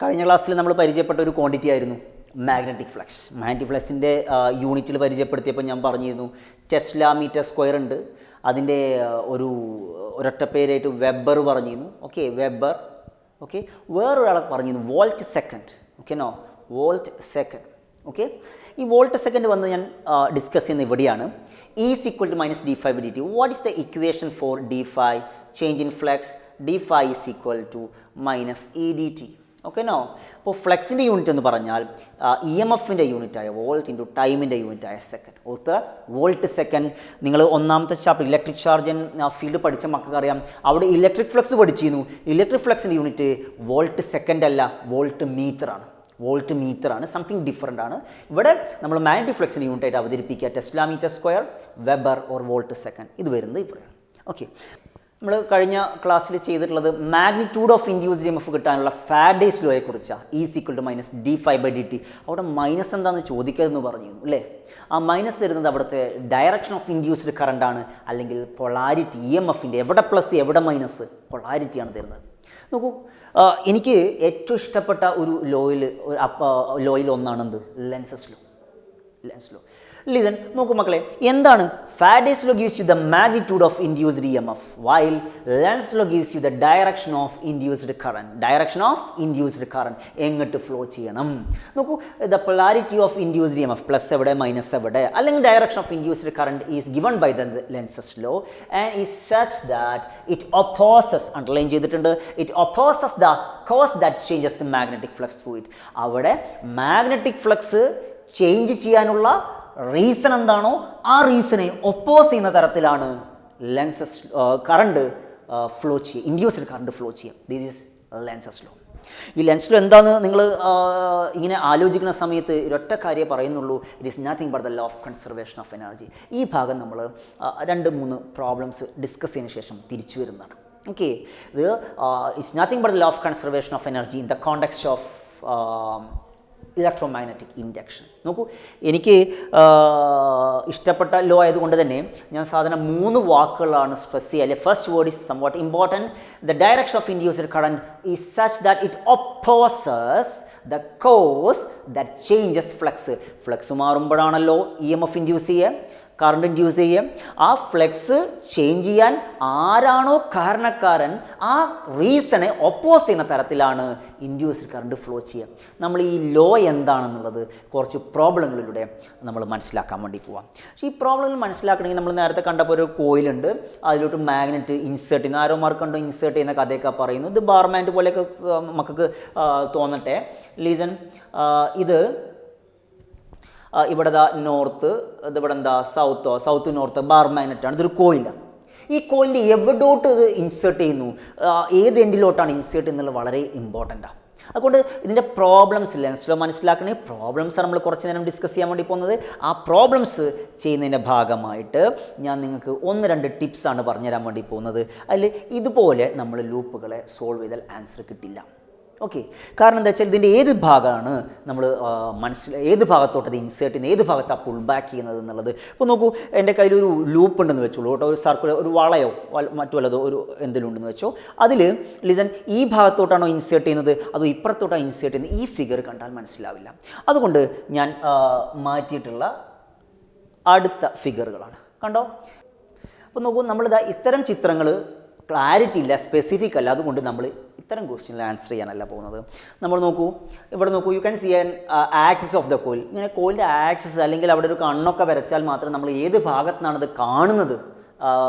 കഴിഞ്ഞ ക്ലാസ്സിൽ നമ്മൾ പരിചയപ്പെട്ട ഒരു ക്വാണ്ടിറ്റി ആയിരുന്നു മാഗ്നറ്റിക് ഫ്ലക്സ്. മാഗ്നറ്റിക് ഫ്ലക്സിൻ്റെ യൂണിറ്റിൽ പരിചയപ്പെടുത്തിയപ്പോൾ ഞാൻ പറഞ്ഞിരുന്നു ടെസ്ല മീറ്റർ സ്ക്വയർ ഉണ്ട്. അതിൻ്റെ ഒരൊറ്റ പേരായിട്ട് വെബർ പറഞ്ഞിരുന്നു. Okay, weber. ഓക്കെ, വേറൊരാളെ പറഞ്ഞിരുന്നു volt second. Okay, no volt second. Okay, ഈ വോൾട്ട് സെക്കൻഡ് വന്ന് ഞാൻ ഡിസ്കസ് ചെയ്യുന്ന ഇവിടെയാണ്. Is equal to minus D phi by D T. What is the equation for D phi change in flux? D phi is equal to minus E D T. Okay, no. അപ്പോൾ ഫ്ലക്സിൻ്റെ unit എന്ന് പറഞ്ഞാൽ E M എഫിൻ്റെ യൂണിറ്റായ volt into ടൈമിൻ്റെ യൂണിറ്റായ second. ഓർത്ത്, volt second. നിങ്ങൾ ഒന്നാമത്തെ chapter electric charge and field പഠിച്ച മക്കൾക്ക് അറിയാം. അവിടെ ഇലക്ട്രിക് ഫ്ലക്സ് പഠിച്ചിരുന്നു. ഇലക്ട്രിക് ഫ്ലക്സിൻ്റെ യൂണിറ്റ് വോൾട്ട് സെക്കൻഡ് അല്ല, വോൾട്ട് മീറ്ററാണ്. വോൾട്ട് മീറ്ററാണ്, സംതിങ് ഡിഫറൻ്റ് ആണ്. ഇവിടെ നമ്മൾ മാഗ്നറ്റിക് ഫ്ലക്സിൻ്റെ യൂണിറ്റായിട്ട് അവതരിപ്പിക്കുക tesla meter square, weber or volt second. ഇത് വരുന്നത് ഇവിടെയാണ്. ഓക്കെ, നമ്മൾ കഴിഞ്ഞ ക്ലാസ്സിൽ ചെയ്തിട്ടുള്ളത് മാഗ്നിറ്റ്യൂഡ് ഓഫ് ഇൻഡ്യൂസ്ഡ് ഇഎംഎഫ് കിട്ടാനുള്ള ഫാരഡേസ് ലോയെ കുറിച്ചാണ്. Is equal to minus D phi by D T. അവിടെ മൈനസ് എന്താണെന്ന് ചോദിക്കരുതെന്ന് പറഞ്ഞിരുന്നു അല്ലേ? ആ മൈനസ് തരുന്നത് അവിടുത്തെ ഡയറക്ഷൻ ഓഫ് ഇൻഡ്യൂസ്ഡ് കറണ്ട് ആണ്, അല്ലെങ്കിൽ പൊളാരിറ്റി. ഇ എം എഫിൻ്റെ എവിടെ പ്ലസ് എവിടെ മൈനസ്, പൊളാരിറ്റിയാണ് തരുന്നത്. നോക്കൂ, എനിക്ക് ഏറ്റവും ഇഷ്ടപ്പെട്ട ഒരു ലോയിൽ ഒന്നാണെന്ത്? Lenz's law. Lenz law. Listen, നോക്കൂ മക്കളെ, എന്താണ് Faraday's law? Gives you the magnitude of induced EMF, while Lenz law gives you the direction of induced current. Direction of induced current എങ്ങോട്ട് ഫ്ലോ ചെയ്യണം. നോക്കൂ, the polarity of induced EMF plus എവിടെ minus എവിടെ, അല്ലെങ്കിൽ direction of induced current is given by the Lenz's law and is such that it opposes, underline ചെയ്തിട്ടുണ്ട്, it opposes the cause that changes the magnetic flux through it. അവിടെ magnetic flux change ചെയ്യാനുള്ള reason എന്താണോ ആ റീസണെ oppose ചെയ്യുന്ന തരത്തിലാണ് lenses current flow ചെയ്യുക, induced current flow ചെയ്യുക. This is Lenz's law. ഈ ലെൻസ് ലോ എന്താണെന്ന് നിങ്ങൾ ഇങ്ങനെ ആലോചിക്കുന്ന സമയത്ത് ഒരൊറ്റ കാര്യം പറയുന്നുള്ളൂ, it is nothing but the law of conservation of energy. ഈ ഭാഗം നമ്മൾ 2-3 പ്രോബ്ലംസ് ഡിസ്കസ് ചെയ്തതിന് ശേഷം തിരിച്ചു വരുന്നതാണ്. ഓക്കെ, ഇത് it's nothing but the law of conservation of energy in the context of electromagnetic induction. നോക്കൂ, എനിക്ക് ഇഷ്ടപ്പെട്ട ലോ ആയതുകൊണ്ട് തന്നെ ഞാൻ സാധാരണ 3 വാക്കുകളാണ് സ്ട്രെസ് ചെയ്യുക. First word is somewhat important. The direction of induced current is such that it opposes the cause that changes flux. Flux മാറുമ്പോഴാണല്ലോ ഇ എം എഫ് ഇൻഡ്യൂസ് ചെയ്യുക, കറണ്ട് ഇൻഡ്യൂസ് ചെയ്യുക. ആ ഫ്ലക്സ് ചേഞ്ച് ചെയ്യാൻ ആരാണോ കാരണക്കാരൻ ആ റീസണെ ഒപ്പോസ് ചെയ്യുന്ന തരത്തിലാണ് ഇൻഡ്യൂസ്ഡ് കറണ്ട് ഫ്ലോ ചെയ്യുക. നമ്മൾ ഈ ലോ എന്താണെന്നുള്ളത് കുറച്ച് പ്രോബ്ലങ്ങളിലൂടെ നമ്മൾ മനസ്സിലാക്കാൻ വേണ്ടി പോവാം. പക്ഷേ ഈ പ്രോബ്ലങ്ങൾ മനസ്സിലാക്കണമെങ്കിൽ നമ്മൾ നേരത്തെ കണ്ടപ്പോൾ ഒരു കോയിലുണ്ട്, അതിലോട്ട് മാഗ്നറ്റ് ഇൻസേർട്ട് ചെയ്യുന്ന, ആരോമാർക്കുണ്ടോ ഇൻസേർട്ട് ചെയ്യുന്ന കഥയൊക്കെ പറയുന്നു. ഇത് ബാർമാൻഡ് പോലെയൊക്കെ മക്കൾക്ക് തോന്നട്ടെ. ലീസൺ, ഇത് ഇവിടെ നോർത്ത്, ഇതിവിടെ എന്താ സൗത്ത് നോർത്ത് ബാർ മാഗ്നറ്റാണ്. ഇതൊരു കോയിലാണ്. ഈ കോയിലിൻ്റെ എവിടോട്ട് ഇത് ഇൻസേർട്ട് ചെയ്യുന്നു, ഏത് എൻഡിലോട്ടാണ് ഇൻസേർട്ട് ചെയ്യുന്നത് വളരെ ഇമ്പോർട്ടൻ്റാണ്. അതുകൊണ്ട് ഇതിൻ്റെ പ്രോബ്ലംസ് ലെൻസ് ലോ മനസ്സിലാക്കണേ. പ്രോബ്ലംസാണ് നമ്മൾ കുറച്ച് നേരം ഡിസ്കസ് ചെയ്യാൻ വേണ്ടി പോകുന്നത്. ആ പ്രോബ്ലംസ് ചെയ്യുന്നതിൻ്റെ ഭാഗമായിട്ട് ഞാൻ നിങ്ങൾക്ക് 1-2 ടിപ്സാണ് പറഞ്ഞുതരാൻ വേണ്ടി പോകുന്നത്. അതിൽ ഇതുപോലെ നമ്മൾ ലൂപ്പുകളെ സോൾവ് ചെയ്താൽ ആൻസർ കിട്ടില്ല. ഓക്കെ, കാരണം എന്താ വെച്ചാൽ ഇതിൻ്റെ ഏത് ഭാഗമാണ് നമ്മൾ ഏത് ഭാഗത്തോട്ട് അത് ഇൻസേർട്ട് ചെയ്യുന്നത്, ഏത് ഭാഗത്താണ് പുൾ ബാക്ക് ചെയ്യുന്നത് എന്നുള്ളത്. ഇപ്പോൾ നോക്കൂ, എൻ്റെ കയ്യിലൊരു ലൂപ്പ് ഉണ്ടെന്ന് വെച്ചോളൂ കേട്ടോ, ഒരു സർക്കിൾ, ഒരു വളയോ മറ്റു വല്ലതോ ഒരു എന്തെങ്കിലും ഉണ്ടെന്ന് വെച്ചോ. അതിൽ ലിസൺ, ഈ ഭാഗത്തോട്ടാണോ ഇൻസേർട്ട് ചെയ്യുന്നത് അതോ ഇപ്പുറത്തോട്ടാണ് ഇൻസേർട്ട് ചെയ്യുന്നത്, ഈ ഫിഗർ കണ്ടാൽ മനസ്സിലാവില്ല. അതുകൊണ്ട് ഞാൻ മാറ്റിയിട്ടുള്ള അടുത്ത ഫിഗറുകളാണ്. കണ്ടോ? അപ്പോൾ നോക്കൂ, നമ്മളിതാ ഇത്തരം ചിത്രങ്ങൾ ക്ലാരിറ്റി ഇല്ല, സ്പെസിഫിക് അല്ല, അതുകൊണ്ട് നമ്മൾ ഇത്തരം ക്വസ്റ്റ്യനിൽ ആൻസർ ചെയ്യാനല്ല പോകുന്നത്. നമ്മൾ നോക്കൂ, ഇവിടെ നോക്കൂ, you can see an axis of the coil. ഇങ്ങനെ കോയിലിൻ്റെ ആക്സിസ് അല്ലെങ്കിൽ അവിടെ ഒരു കണ്ണൊക്കെ വരച്ചാൽ മാത്രം നമ്മൾ ഏത് ഭാഗത്തുനിന്നാണത് കാണുന്നത്,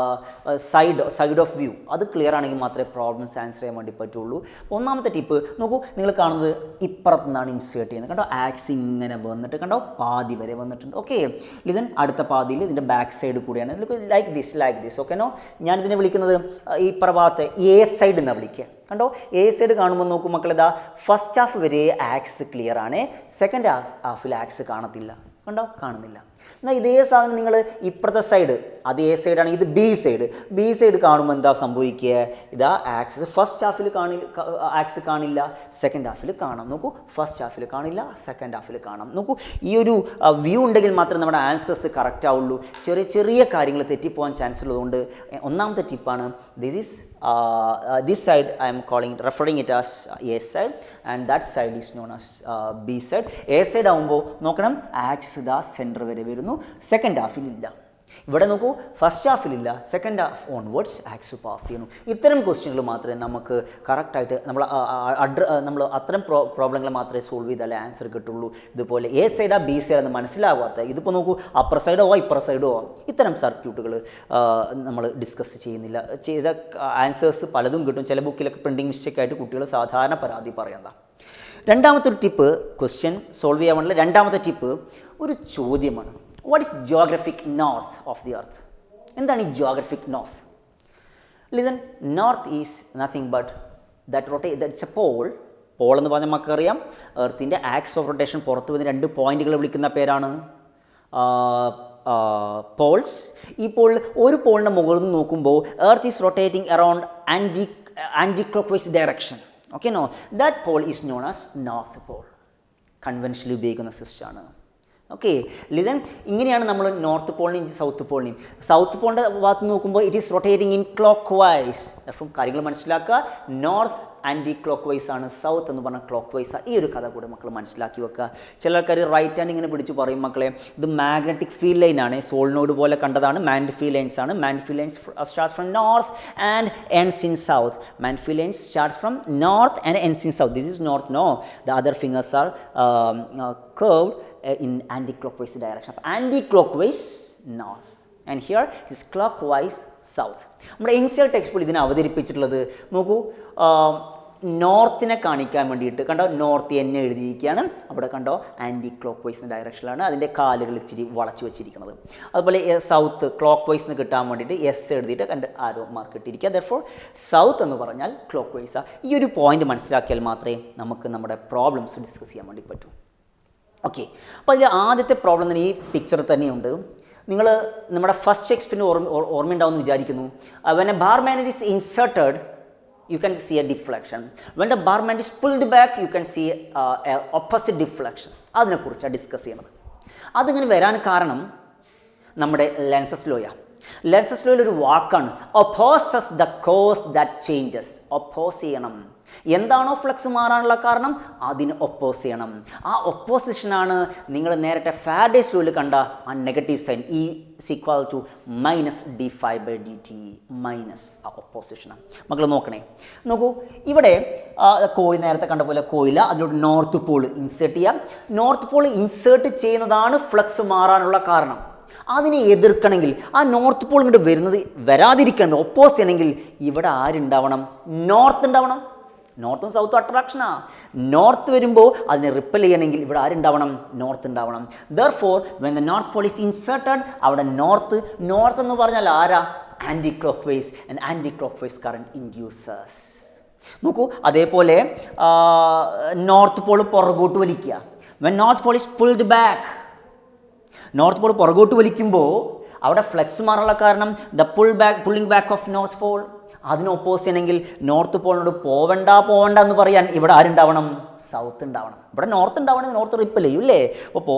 സൈഡ് ഓഫ് വ്യൂ അത് ക്ലിയർ ആണെങ്കിൽ മാത്രമേ പ്രോബ്ലംസ് ആൻസർ ചെയ്യാൻ വേണ്ടി പറ്റുള്ളൂ. ഒന്നാമത്തെ ടിപ്പ് നോക്കൂ, നിങ്ങൾ കാണുന്നത് ഇപ്പുറത്തു നിന്നാണ് ഇൻസേർട്ട് ചെയ്യുന്നത്. കണ്ടോ, ആക്സ് ഇങ്ങനെ വന്നിട്ട് കണ്ടോ പാതി വരെ വന്നിട്ടുണ്ട്. ഓക്കെ, ലിസൺ, അടുത്ത പാതിയിൽ ഇതിൻ്റെ ബാക്ക് സൈഡ് കൂടിയാണ്. Like this. ഓക്കെ, നോ, ഞാനിതിനെ വിളിക്കുന്നത് ഈ പ്രഭാഗത്തെ എ സൈഡ് എന്നാണ് വിളിക്കുക. കണ്ടോ, എ സൈഡ് കാണുമ്പോൾ നോക്കും മക്കളിതാ ഫസ്റ്റ് ഹാഫ് വരെ ആക്സ് ക്ലിയർ ആണ്, സെക്കൻഡ് ഹാഫിൽ ആക്സ് കാണത്തില്ല. കണ്ടോ? കാണുന്നില്ല. എന്നാൽ ഇതേ സാധനം നിങ്ങൾ ഇപ്പുറത്തെ സൈഡ്, അത് എ സൈഡാണ്, ഇത് ബി സൈഡ് കാണുമ്പോൾ എന്താ സംഭവിക്കുക? ഇതാ ആക്സിസ് ഫസ്റ്റ് ഹാഫിൽ ആക്സ് കാണില്ല, സെക്കൻഡ് ഹാഫിൽ കാണാം. നോക്കൂ, ഫസ്റ്റ് ഹാഫിൽ കാണില്ല, സെക്കൻഡ് ഹാഫിൽ കാണാം. നോക്കൂ, ഈ ഒരു വ്യൂ ഉണ്ടെങ്കിൽ മാത്രമേ നമ്മുടെ ആൻസേഴ്സ് കറക്റ്റ് ആവുള്ളൂ. ചെറിയ കാര്യങ്ങൾ തെറ്റിപ്പോകാൻ ചാൻസ് ഉള്ളതുകൊണ്ട് ഒന്നാമത്തെ ടിപ്പാണ് this side I am referring it as A side and that side is known as B side. A side ആവുമ്പോൾ നോക്കണം, ആക്സിസ് ഇതാ സെൻറ്റർ വരെ വരുന്നു, സെക്കൻഡ് ഹാഫിൽ ഇല്ല. ഇവിടെ നോക്കൂ, ഫസ്റ്റ് ഹാഫിലില്ല, സെക്കൻഡ് ഹാഫ് ഓൺവേർഡ്സ് ആക്സ് പാസ് ചെയ്യുന്നു. ഇത്തരം ക്വസ്റ്റ്യനുകൾ മാത്രമേ നമുക്ക് കറക്റ്റായിട്ട് നമ്മൾ അത്തരം പ്രോബ്ലങ്ങൾ മാത്രമേ സോൾവ് ചെയ്താലേ ആൻസർ കിട്ടുള്ളൂ. ഇതുപോലെ എ സൈഡാ ബി സൈഡാന്ന് മനസ്സിലാവാത്ത, ഇതിപ്പോൾ നോക്കൂ അപ്പർ സൈഡോ ഇപ്പർ സൈഡോ ഇത്തരം സർക്യൂട്ടുകൾ നമ്മൾ ഡിസ്കസ് ചെയ്യുന്നില്ല. ചെയ്ത ആൻസേഴ്സ് പലതും കിട്ടും. ചില ബുക്കിലൊക്കെ പ്രിൻറ്റിങ് മിസ്റ്റേക്കായിട്ട് കുട്ടികൾ സാധാരണ പരാതി പറയുന്നതാണ്. രണ്ടാമത്തെ ഒരു ടിപ്പ്, ക്വസ്റ്റ്യൻ സോൾവ് ചെയ്യാൻ വേണ്ടിയുള്ള രണ്ടാമത്തെ ടിപ്പ് ഒരു ചോദ്യമാണ്. What is geographic north of the earth? എന്താണ് ഈ geographic north? Listen, north is nothing but that's a pole. Pole എന്ന് പറഞ്ഞാൽ നമുക്കറിയാം എർത്തിൻ്റെ ആക്സ് ഓഫ് റൊട്ടേഷൻ പുറത്തു വന്ന് 2 പോയിന്റുകൾ വിളിക്കുന്ന പേരാണ് പോൾസ്. ഈ പോൾ ഒരു പോളിൻ്റെ മുകളിൽ നിന്ന് നോക്കുമ്പോൾ earth is rotating around anti clock vice direction. Okay, no, that pole is known as north pole. Conventionally ഉപയോഗിക്കുന്ന സിസ്റ്റമാണ്. ഓക്കെ, ലിസൺ, ഇങ്ങനെയാണ് നമ്മൾ നോർത്ത് പോളിനെയും സൗത്ത് പോളിൻ്റെ ഭാഗത്ത് നോക്കുമ്പോൾ it is rotating in clock vice. അപ്പം കാര്യങ്ങൾ മനസ്സിലാക്കുക, നോർത്ത് ആൻറ്റി ക്ലോക്ക് വൈസ് ആണ്, സൗത്ത് എന്ന് പറഞ്ഞാൽ ക്ലോക്ക് വൈസാണ്. ഈ ഒരു കഥ കൂടെ മക്കൾ മനസ്സിലാക്കി വെക്കുക. ചില ആൾക്കാർ റൈറ്റ് ഹാൻഡ് ഇങ്ങനെ പിടിച്ച് പറയും, മക്കളെ ഇത് മാഗ്നറ്റിക് ഫീൽഡ് ലൈനാണ്, സോളിനോട് പോലെ കണ്ടതാണ്, മാഗ്നറ്റിക് ഫീൽഡ് ലൈൻസ് ആണ്. Magnetic field lines starts from north and ends in south. Magnetic field lines starts from north and ends in south. This is north, no, the other fingers are curved in anti-clockwise direction. Anti-clockwise north and here is clockwise south. നമ്മുടെ initial text ഇതിനെ അവതരിപ്പിച്ചിട്ടുള്ളത് നോക്കൂ, നോർത്തിനെ കാണിക്കാൻ വേണ്ടിയിട്ട് കണ്ടോ, north എന്നെ എഴുതിയിരിക്കുകയാണ്. അവിടെ കണ്ടോ ആൻറ്റി ക്ലോക്ക് വൈസ് ഡയറക്ഷനിലാണ് അതിൻ്റെ കാലുകൾ ഇച്ചിരി വളച്ചു വെച്ചിരിക്കുന്നത്. അതുപോലെ സൗത്ത് ക്ലോക്ക് വൈസ് കിട്ടാൻ വേണ്ടിയിട്ട് എസ് എഴുതിയിട്ട് കണ്ട് ആരോ മാർക്ക് ഇട്ടിരിക്കുക. ദെർഫോർ സൗത്ത് എന്ന് പറഞ്ഞാൽ ക്ലോക്ക് വൈസാണ്. ഈ ഒരു പോയിന്റ് മനസ്സിലാക്കിയാൽ മാത്രമേ നമുക്ക് നമ്മുടെ പ്രോബ്ലംസ് ഡിസ്കസ് ചെയ്യാൻ വേണ്ടി പറ്റൂ. ഓക്കെ, അപ്പോൾ അതിൽ ആദ്യത്തെ പ്രോബ്ലം തന്നെ ഈ പിക്ചർ തന്നെയുണ്ട്. നിങ്ങൾ നമ്മുടെ ഫസ്റ്റ് എക്സ്പെരിമെൻ്റ് ഓർമ്മയുണ്ടാവുമെന്ന് വിചാരിക്കുന്നു. When A bar magnet is inserted you can see a deflection. When the bar magnet is pulled back you can see a opposite deflection. അതിനെക്കുറിച്ചാണ് ഡിസ്കസ് ചെയ്യുന്നത്. അതിങ്ങനെ വരാൻ കാരണം നമ്മുടെ ലെൻസസ് ലോയാണ്. ലെൻസസ് ലോയിൽ ഒരു വാക്കാണ് opposes the cause that changes. Oppose ചെയ്യണം. എന്താണോ ഫ്ലക്സ് മാറാനുള്ള കാരണം അതിന് ഒപ്പോസ് ചെയ്യണം. ആ ഒപ്പോസിഷനാണ് നിങ്ങൾ നേരത്തെ ഫാരഡേസ് ലോയിൽ കണ്ട ആ negative sign E equal to -d∅dt minus ആ ഒപ്പോസിഷനാണ്. മക്കൾ നോക്കണേ, നോക്കൂ, ഇവിടെ കോയിൽ നേരത്തെ കണ്ട പോലെ കോയില അതിലോട്ട് നോർത്ത് പോൾ ഇൻസേർട്ട് ചെയ്യാം. നോർത്ത് പോൾ ഇൻസേർട്ട് ചെയ്യുന്നതാണ് ഫ്ലക്സ് മാറാനുള്ള കാരണം. അതിനെ എതിർക്കണമെങ്കിൽ ആ നോർത്ത് പോൾ ഇങ്ങോട്ട് വരാതിരിക്കണം, ഒപ്പോസ് ചെയ്യണമെങ്കിൽ ഇവിടെ ആരുണ്ടാവണം? നോർത്ത് ഉണ്ടാവണം. നോർത്തും സൗത്തും അട്രാക്ഷനാ. നോർത്ത് വരുമ്പോൾ അതിനെ റിപ്പൽ ചെയ്യണമെങ്കിൽ ഇവിടെ ആരുണ്ടാവണം? നോർത്ത് ഉണ്ടാവണം. Therefore when the north pole is inserted അവിടെ നോർത്ത് എന്ന് പറഞ്ഞാൽ ആരാ? Anti clock vice and anti clock vice current induces. നോക്കൂ, അതേപോലെ നോർത്ത് പോൾ പുറകോട്ട് വലിക്കുക. When north pole is pulled back, north pole പുറകോട്ട് വലിക്കുമ്പോൾ അവിടെ ഫ്ലക്സ് മാറാനുള്ള കാരണം pulling back of north pole. അതിന് ഒപ്പോസ് ചെയ്യണമെങ്കിൽ നോർത്ത് പോളിനോട് പോവണ്ട എന്ന് പറയാൻ ഇവിടെ ആരുണ്ടാവണം? സൗത്ത് ഉണ്ടാവണം. ഇവിടെ നോർത്ത് ഉണ്ടാവണമെങ്കിൽ നോർത്ത് റിപ്പൽ ചെയ്യും അല്ലേ? അപ്പോൾ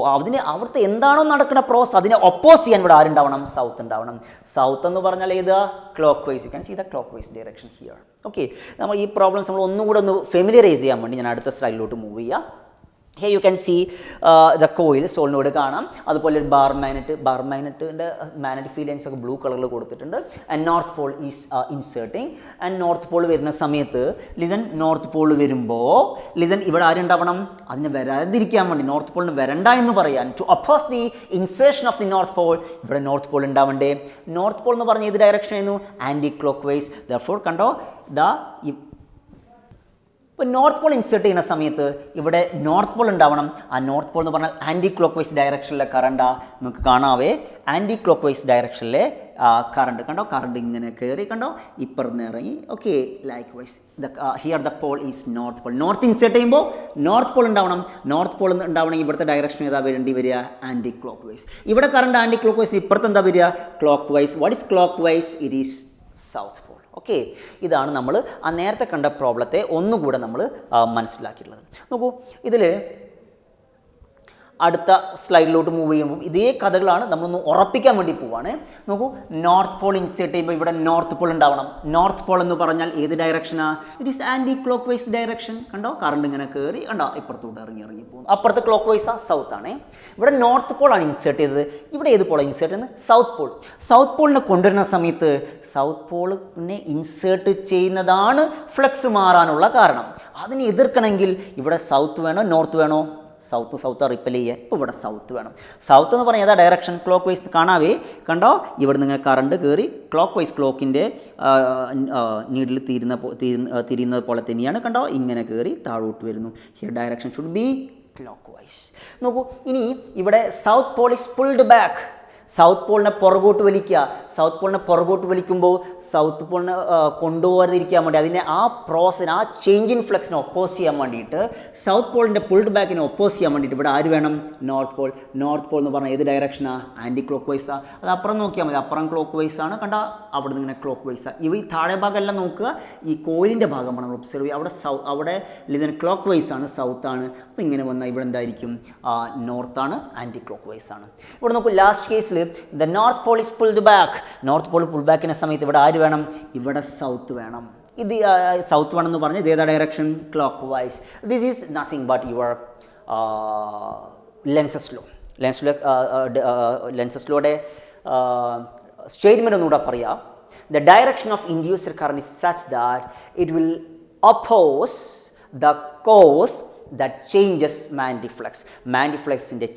അവിടുത്തെ എന്താണോ നടക്കുന്ന പ്രോസസ് അതിനെ ഒപ്പോസ് ചെയ്യാൻ ഇവിടെ ആരുണ്ടാവണം? സൗത്ത് ഉണ്ടാവണം. സൗത്ത് എന്ന് പറഞ്ഞാൽ ഏത്? Clockwise. You can see the clock vice direction here. Okay, നമ്മൾ ഈ പ്രോബ്ലംസ് നമ്മൾ ഒന്നുകൂടെ ഒന്ന് ഫെമിലിയറൈസ് ചെയ്യാൻ വേണ്ടി ഞാൻ അടുത്ത സ്ലൈഡിലോട്ട് മൂവ് ചെയ്യാം. Here you can see the coil, സോളിനോട് കാണാം. അതുപോലെ ഒരു ബാർ മാഗ്നറ്റിൻ്റെ മാഗ്നറ്റിക് ഫീൽഡ് ലൈൻസ് ഒക്കെ ബ്ലൂ കളറിൽ കൊടുത്തിട്ടുണ്ട്. And north pole is inserting. And north Paul വരുന്ന സമയത്ത് നോർത്ത് പോൾ വരുമ്പോൾ ഇവിടെ ആരുണ്ടാവണം? അതിന് വരാതിരിക്കാൻ വേണ്ടി, നോർത്ത് പോളിന് വരണ്ട എന്ന് പറയാൻ, to oppose the insertion of the north pole ഇവിടെ നോർത്ത് പോൾ ഉണ്ടാവണ്ടേ? നോർത്ത് പോൾ എന്ന് പറഞ്ഞ ഏത് ഡയറക്ഷൻ ആയിരുന്നു? Anti clock vice. ദെർഫോർ കണ്ടോ, ഇപ്പോൾ നോർത്ത് പോൾ ഇൻസേർട്ട് ചെയ്യുന്ന സമയത്ത് ഇവിടെ നോർത്ത് പോൾ ഉണ്ടാവണം. ആ നോർത്ത് പോൾ എന്ന് പറഞ്ഞാൽ ആൻറ്റി ക്ലോക്ക് വൈസ് ഡയറക്ഷനിലെ കറണ്ടാ. നമുക്ക് കാണാവേ ആൻറ്റി ക്ലോക്ക് വൈസ് ഡയറക്ഷനിലെ കറണ്ട് കണ്ടോ. കറണ്ട് ഇങ്ങനെ കയറി കണ്ടോ, ഇപ്പുറന്ന് ഇറങ്ങി. Okay, likewise here the pole is north pole. North insert ചെയ്യുമ്പോൾ നോർത്ത് പോൾ ഉണ്ടാവണം. നോർത്ത് പോൾ ഉണ്ടാവണമെങ്കിൽ ഇവിടുത്തെ ഡയറക്ഷൻ ഏതാ വേണ്ടി വരിക? Anti clock vice. ഇവിടെ കറണ്ട് ആൻറ്റി ക്ലോക്ക് വൈസ്, ഇപ്പുറത്ത് എന്താ വരിക? Clockwise. What is clockwise? It is south pole. Okay, ഇതാണ് നമ്മൾ ആ നേരത്തെ കണ്ട പ്രോബ്ലത്തെ ഒന്നുകൂടെ നമ്മൾ മനസ്സിലാക്കിയിട്ടുള്ളത്. നോക്കൂ, ഇതിൽ അടുത്ത സ്ലൈഡിലോട്ട് മൂവ് ചെയ്യുമ്പോൾ ഇതേ കഥകളാണ് നമ്മളൊന്ന് ഉറപ്പിക്കാൻ വേണ്ടി പോവാണ്. നോക്കൂ, നോർത്ത് പോൾ ഇൻസേർട്ട് ചെയ്യുമ്പോൾ ഇവിടെ നോർത്ത് പോൾ ഉണ്ടാവണം. നോർത്ത് പോൾ എന്ന് പറഞ്ഞാൽ ഏത് ഡയറക്ഷനാണ്? It is anti clock vice direction. കണ്ടോ, കറണ്ട് ഇങ്ങനെ കയറി കണ്ടോ ഇപ്പുറത്തോട്ട് ഇറങ്ങി പോകുന്നു. അപ്പുറത്ത് ക്ലോക്ക് വൈസാ, സൗത്ത് ആണ്. ഇവിടെ നോർത്ത് പോളാണ് ഇൻസേർട്ട് ചെയ്തത്. ഇവിടെ ഏത് പോളാണ് ഇൻസേർട്ട് ചെയ്യുന്നത്? South Paul. സൗത്ത് പോളിനെ കൊണ്ടുവരുന്ന സമയത്ത് സൗത്ത് പോളിനെ ഇൻസേർട്ട് ചെയ്യുന്നതാണ് ഫ്ലക്സ് മാറാനുള്ള കാരണം. അതിനെ എതിർക്കണമെങ്കിൽ ഇവിടെ സൗത്ത് വേണോ നോർത്ത് വേണോ? സൗത്ത് റിപ്പൽ ചെയ്യുക. ഇപ്പോൾ ഇവിടെ സൗത്ത് വേണം. സൗത്ത് എന്ന് പറഞ്ഞാൽ ഏതാ ഡയറക്ഷൻ? Clock vice കാണാവേ. കണ്ടോ, ഇവിടെ നിന്ന് ഇങ്ങനെ കറണ്ട് കയറി ക്ലോക്ക് വൈസ് ക്ലോക്കിൻ്റെ നീഡിൽ തിരിയുന്നത് പോലെ തന്നെയാണ്. കണ്ടോ, ഇങ്ങനെ കയറി താഴോട്ട് വരുന്നു. Here direction should be clockwise. നോക്കൂ, ഇനി ഇവിടെ south pole is pulled back. South പോളിനെ പുറകോട്ട് വലിക്കുക. സൗത്ത് പോളിനെ പുറകോട്ട് വലിക്കുമ്പോൾ സൗത്ത് പോളിനെ കൊണ്ടുപോകാതിരിക്കാൻ വേണ്ടി അതിനെ ആ പ്രോസസ്, ആ ചേഞ്ച് ഇൻ ഫ്ലക്സിനെ ഒപ്പോസ് ചെയ്യാൻ വേണ്ടിയിട്ട്, സൗത്ത് പോളിൻ്റെ പുൾഡ് ബാക്കിനെ ഒപ്പോസ് ചെയ്യാൻ വേണ്ടിയിട്ട് ഇവിടെ ആര് വേണം? North pole. നോർത്ത് പോൾ എന്ന് പറഞ്ഞാൽ ഏത് ഡയറക്ഷനാണ്? Anti clock വൈസാണ്. അത് അപ്പുറം നോക്കിയാൽ മതി. അപ്പുറം ക്ലോക്ക് വൈസാണ്. കണ്ട, അവിടെ നിന്ന് ഇങ്ങനെ ക്ലോക്ക് വൈസാണ്. ഈ താഴെ ഭാഗമെല്ലാം നോക്കുക, ഈ കോയിലിൻ്റെ ഭാഗമാണ് നമ്മൾ ഒബ്സർവ് ചെയ്യുക. അവിടെ ലിസൺ ക്ലോക്ക് വൈസാണ്, സൗത്താണ്. അപ്പോൾ ഇങ്ങനെ വന്നാൽ ഇവിടെ എന്തായിരിക്കും? നോർത്താണ്, ആൻറ്റി ക്ലോക്ക് വൈസാണ്. ഇവിടെ നോക്കൂ, ലാസ്റ്റ് കേസിൽ the north pole is pulled back. North pole pull ബാക്കിൻ്റെ സമയത്ത് ഇവിടെ ആര് വേണം? ഇവിടെ സൗത്ത് വേണം. ഇത് സൗത്ത് വേണമെന്ന് പറഞ്ഞാൽ ഇതേതാ ഡയറക്ഷൻ? Clockwise. This is nothing but your Lenz's law. Lenz's ലോയുടെ സ്റ്റേറ്റ്മെൻറ്റ് ഒന്നുകൂടെ പറയാം. The direction of induced current is such that it will oppose the cause that changes magnetic flux. Magnetic fluxൻ്റെ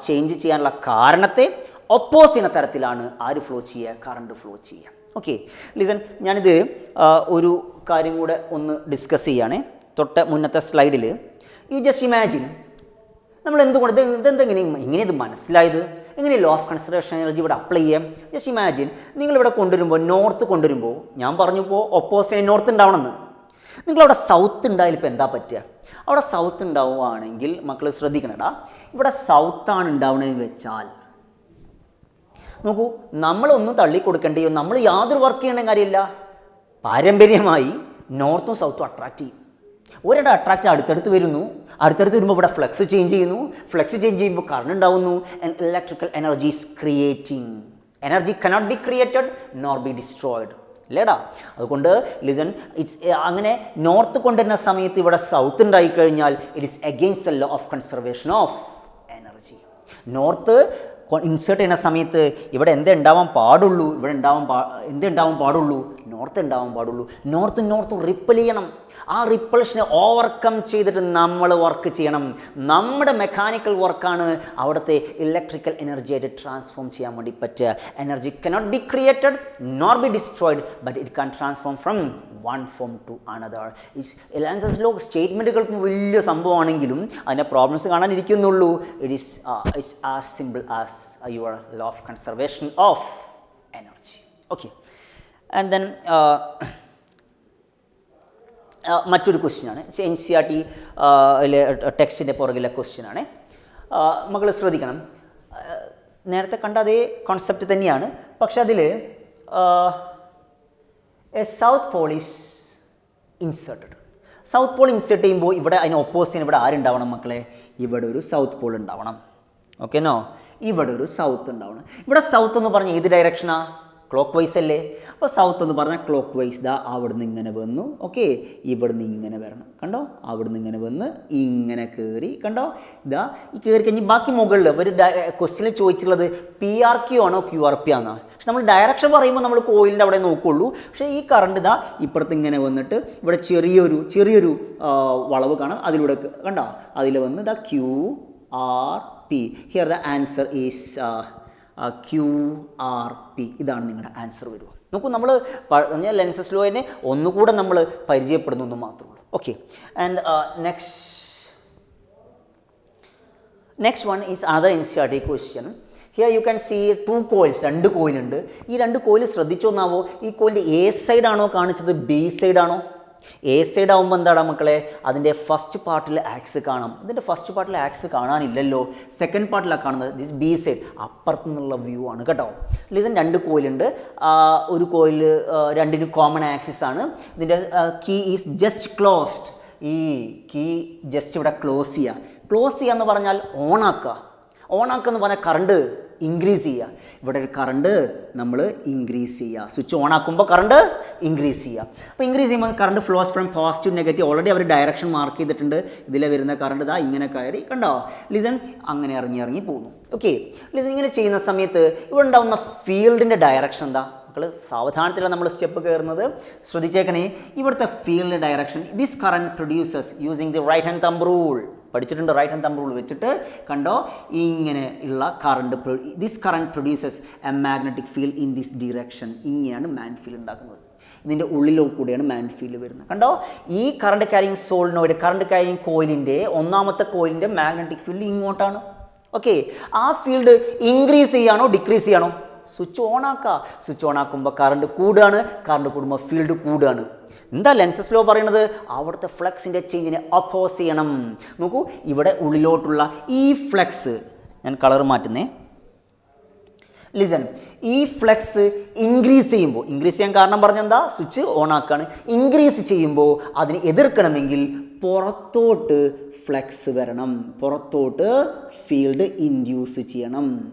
ചേഞ്ച് ചെയ്യാനുള്ള കാരണത്തെ ഒപ്പോസ് ചെയ്യുന്ന തരത്തിലാണ് ആര് flow ചെയ്യുക? കറണ്ട് ഫ്ലോ ചെയ്യുക. ഓക്കെ, ലിസൺ, ഞാനിത് ഒരു കാര്യം കൂടെ ഒന്ന് ഡിസ്കസ് ചെയ്യുകയാണേ. തൊട്ട് മുന്നത്തെ സ്ലൈഡിൽ യു ജസ്റ്റ് ഇമാജിൻ, നമ്മൾ എന്തുകൊണ്ട് ഇങ്ങനെ ഇത് മനസ്സിലായത്? എങ്ങനെ ലോ ഓഫ് കൺസർവേഷൻ എനർജി ഇവിടെ അപ്ലൈ ചെയ്യാം? ജസ്റ്റ് ഇമാജിൻ, നിങ്ങളിവിടെ കൊണ്ടുവരുമ്പോൾ, നോർത്ത് കൊണ്ടുവരുമ്പോൾ, ഞാൻ പറഞ്ഞപ്പോൾ ഒപ്പോസിറ്റ് നോർത്ത് ഉണ്ടാവണമെന്ന്. നിങ്ങളവിടെ സൗത്ത് ഉണ്ടായാലും ഇപ്പോൾ എന്താ പറ്റുക? അവിടെ സൗത്ത് ഉണ്ടാവുകയാണെങ്കിൽ മക്കൾ ശ്രദ്ധിക്കണടാ, ഇവിടെ സൗത്താണ് ഉണ്ടാവണമെന്ന് വെച്ചാൽ നോക്കൂ, നമ്മളൊന്നും തള്ളിക്കൊടുക്കേണ്ടിയോ, നമ്മൾ യാതൊരു വർക്ക് ചെയ്യേണ്ട കാര്യമില്ല. പാരമ്പര്യമായി നോർത്തും സൗത്തും അട്രാക്റ്റ് ചെയ്യും. ഒരിടം അട്രാക്റ്റ് അടുത്തടുത്ത് വരുമ്പോൾ ഇവിടെ ഫ്ലക്സ് ചേഞ്ച് ചെയ്യുന്നു. ഫ്ലക്സ് ചേഞ്ച് ചെയ്യുമ്പോൾ കറണ്ട് ഉണ്ടാവുന്നു. And electrical energy is creating. Energy cannot be created nor be destroyed. അല്ലേടാ, അതുകൊണ്ട് ലിസൺ, ഇറ്റ്സ് അങ്ങനെ നോർത്ത് കൊണ്ടുവരുന്ന സമയത്ത് ഇവിടെ സൗത്ത് ഉണ്ടായിക്കഴിഞ്ഞാൽ it is against the law of conservation of energy. North insert ചെയ്യുന്ന സമയത്ത് ഇവിടെ എന്തുണ്ടാവാൻ പാടുള്ളൂ? എന്തുണ്ടാവാൻ പാടുള്ളൂ? നോർത്ത് ഉണ്ടാവാൻ പാടുള്ളൂ. നോർത്തും റിപ്പൽ ചെയ്യണം. ആ റിപ്പൾഷനെ ഓവർകം ചെയ്തിട്ട് നമ്മൾ വർക്ക് ചെയ്യണം. നമ്മുടെ മെക്കാനിക്കൽ വർക്കാണ് അവിടുത്തെ ഇലക്ട്രിക്കൽ എനർജി ആയിട്ട് ട്രാൻസ്ഫോം ചെയ്യാൻ വേണ്ടി പറ്റുക. Energy cannot be created nor be destroyed, but it can transform from one form to another. Lenz's law സ്റ്റേറ്റ്മെൻറ്റുകൾക്ക് വലിയ സംഭവമാണെങ്കിലും അതിൻ്റെ പ്രോബ്ലംസ് കാണാനിരിക്കുന്നുള്ളൂ. It is as simple as your law of conservation of energy. Okay, and then മറ്റൊരു ക്വസ്റ്റ്യനാണ്. NCERT ടെക്സ്റ്റിൻ്റെ പുറകിലെ ക്വസ്റ്റ്യനാണ്. മകൾ ശ്രദ്ധിക്കണം, നേരത്തെ കണ്ട അതേ കോൺസെപ്റ്റ് തന്നെയാണ്. പക്ഷെ അതിൽ south pole is inserted. South Paul insert ചെയ്യുമ്പോൾ ഇവിടെ അതിന് ഓപ്പോസിറ്റ് ഇവിടെ ആരുണ്ടാവണം മക്കളെ? ഇവിടെ ഒരു സൗത്ത് പോൾ ഉണ്ടാവണം. ഓക്കെ നോ, ഇവിടെ ഒരു സൗത്ത് ഉണ്ടാവണം. ഇവിടെ സൗത്ത് എന്ന് പറഞ്ഞാൽ ഏത് ഡയറക്ഷനാണ്? ക്ലോക്ക് വൈസ് അല്ലേ? അപ്പോൾ സൗത്ത് എന്ന് പറഞ്ഞാൽ ക്ലോക്ക് വൈസ്. ദാ അവിടുന്ന് ഇങ്ങനെ വന്നു. ഓക്കെ, ഇവിടുന്ന് ഇങ്ങനെ വരണം. കണ്ടോ, അവിടുന്ന് ഇങ്ങനെ വന്ന് ഇങ്ങനെ കയറി. കണ്ടോ, ഇതാ ഈ കയറി കഴിഞ്ഞ് ബാക്കി മുകളിൽ ഒരു ക്വസ്റ്റ്യനിൽ ചോദിച്ചിട്ടുള്ളത് PRQ ആണോ QRP ആണോ? പക്ഷെ നമ്മൾ ഡയറക്ഷൻ പറയുമ്പോൾ നമ്മൾ കോയിലിൻ്റെ അവിടെ നോക്കുള്ളൂ. പക്ഷേ ഈ കറണ്ട് ഇതാ ഇപ്പുറത്ത് ഇങ്ങനെ വന്നിട്ട് ഇവിടെ ചെറിയൊരു വളവ് കാണാം. അതിലൂടെ കണ്ടോ, അതിൽ വന്ന് ഇതാ QRP. Here the answer is QRP. ഇതാണ് നിങ്ങളുടെ ആൻസർ വരിക. നോക്കൂ, നമ്മൾ പറഞ്ഞ ലെൻസസ് ലോനെ ഒന്നുകൂടെ നമ്മൾ പരിചയപ്പെടുന്നു എന്ന് മാത്രമേ ഉള്ളൂ. Okay, and next one is another NCERT question. Here you can see 2 coils, 2 കോയിലുണ്ട്. ഈ 2 കോയിൽ ശ്രദ്ധിച്ചോന്നാവോ, ഈ കോയിലിൻ്റെ എ സൈഡാണോ കാണിച്ചത്, ബി സൈഡാണോ? എ സൈഡ് ആകുമ്പോൾ എന്താണ് മക്കളെ, അതിൻ്റെ ഫസ്റ്റ് പാർട്ടിൽ ആക്സ് കാണാം. ഇതിൻ്റെ ഫസ്റ്റ് പാർട്ടിൽ ആക്സ് കാണാനില്ലല്ലോ, സെക്കൻഡ് പാർട്ടിലാണ് കാണുന്നത്. ദിസ് ബി സൈഡ്, അപ്പുറത്തു നിന്നുള്ള വ്യൂ ആണ് കേട്ടോ. ലിസൺ, 2 കോയിലുണ്ട്. ഒരു കോയിൽ രണ്ടിനും കോമൺ ആക്സിസ് ആണ്. ഇതിൻ്റെ കീ ഈസ് ജസ്റ്റ് ക്ലോസ്ഡ്. ഈ കീ ജസ്റ്റ് ഇവിടെ ക്ലോസ് ചെയ്യുക എന്ന് പറഞ്ഞാൽ ഓണാക്കുക എന്ന് പറഞ്ഞാൽ കറണ്ട് ഇൻക്രീസ് ചെയ്യുക. ഇവിടെ ഒരു കറണ്ട് നമ്മൾ ഇൻക്രീസ് ചെയ്യുക. സ്വിച്ച് ഓൺ ആക്കുമ്പോൾ കറണ്ട് ഇൻക്രീസ് ചെയ്യുക. അപ്പോൾ ഇൻക്രീസ് ചെയ്യുമ്പോൾ current flows from positive negative. Already അവർ ഡയറക്ഷൻ മാർക്ക് ചെയ്തിട്ടുണ്ട്. ഇതിലെ വരുന്ന കറണ്ട് ഇതാ ഇങ്ങനെ കയറി, കണ്ടോ ലിസൺ, അങ്ങനെ ഇറങ്ങി പോകുന്നു. ഓക്കെ, ലിസൺ, ഇങ്ങനെ ചെയ്യുന്ന സമയത്ത് ഇവിടെ ഉണ്ടാവുന്ന ഫീൽഡിൻ്റെ ഡയറക്ഷൻ എന്താ? മക്കൾ സാവധാനത്തിലാണ് നമ്മൾ സ്റ്റെപ്പ് കയറുന്നത്, ശ്രദ്ധിച്ചേക്കണേ. ഇവിടുത്തെ ഫീൽഡിൻ്റെ direction, this current produces using the right hand thumb rule. പഠിച്ചിട്ടുണ്ട്, റൈറ്റ് ഹാൻഡ് തമ്പ് റൂൾ വെച്ചിട്ട് കണ്ടോ, ഇങ്ങനെ ഉള്ള current, this current produces a magnetic field in this direction. ഇങ്ങനെയാണ് മാൻ ഫീൽഡ് ഉണ്ടാക്കുന്നത്. ഇതിൻ്റെ ഉള്ളിലോ കൂടെയാണ് മാൻ ഫീൽഡ് വരുന്നത്. കണ്ടോ, ഈ current carrying solenoid, current carrying കോയിലിൻ്റെ ഒന്നാമത്തെ കോയിലിൻ്റെ മാഗ്നറ്റിക് ഫീൽഡ് ഇങ്ങോട്ടാണ്. ഓക്കെ, ആ ഫീൽഡ് ഇൻക്രീസ് ചെയ്യാണോ ഡിക്രീസ് ചെയ്യാണോ? സ്വിച്ച് ഓൺ ആക്കുക. സ്വിച്ച് ഓൺ ആക്കുമ്പോൾ കറണ്ട് കൂടുകയാണ്, കറണ്ട് കൂടുമ്പോൾ ഫീൽഡ് കൂടുകയാണ്. എന്താ ലെൻസസ് ലോ പറയുന്നത്? അവിടുത്തെ ഫ്ലക്സിൻ്റെ ചേഞ്ചിനെ ഒപ്പോസ് ചെയ്യണം. നോക്കൂ, ഇവിടെ ഉള്ളിലോട്ടുള്ള ഈ ഫ്ലക്സ്, ഞാൻ കളർ മാറ്റുന്നേ. ലിസൺ, ഈ ഫ്ലക്സ് ഇൻക്രീസ് ചെയ്യാൻ കാരണം പറഞ്ഞെന്താ, സ്വിച്ച് ഓൺ ആക്കുകയാണ്. ഇൻക്രീസ് ചെയ്യുമ്പോൾ അതിനെ എതിർക്കണമെങ്കിൽ പുറത്തോട്ട് ഫ്ലക്സ് വരണം, പുറത്തോട്ട് ഫീൽഡ് ഇൻഡ്യൂസ് ചെയ്യണം.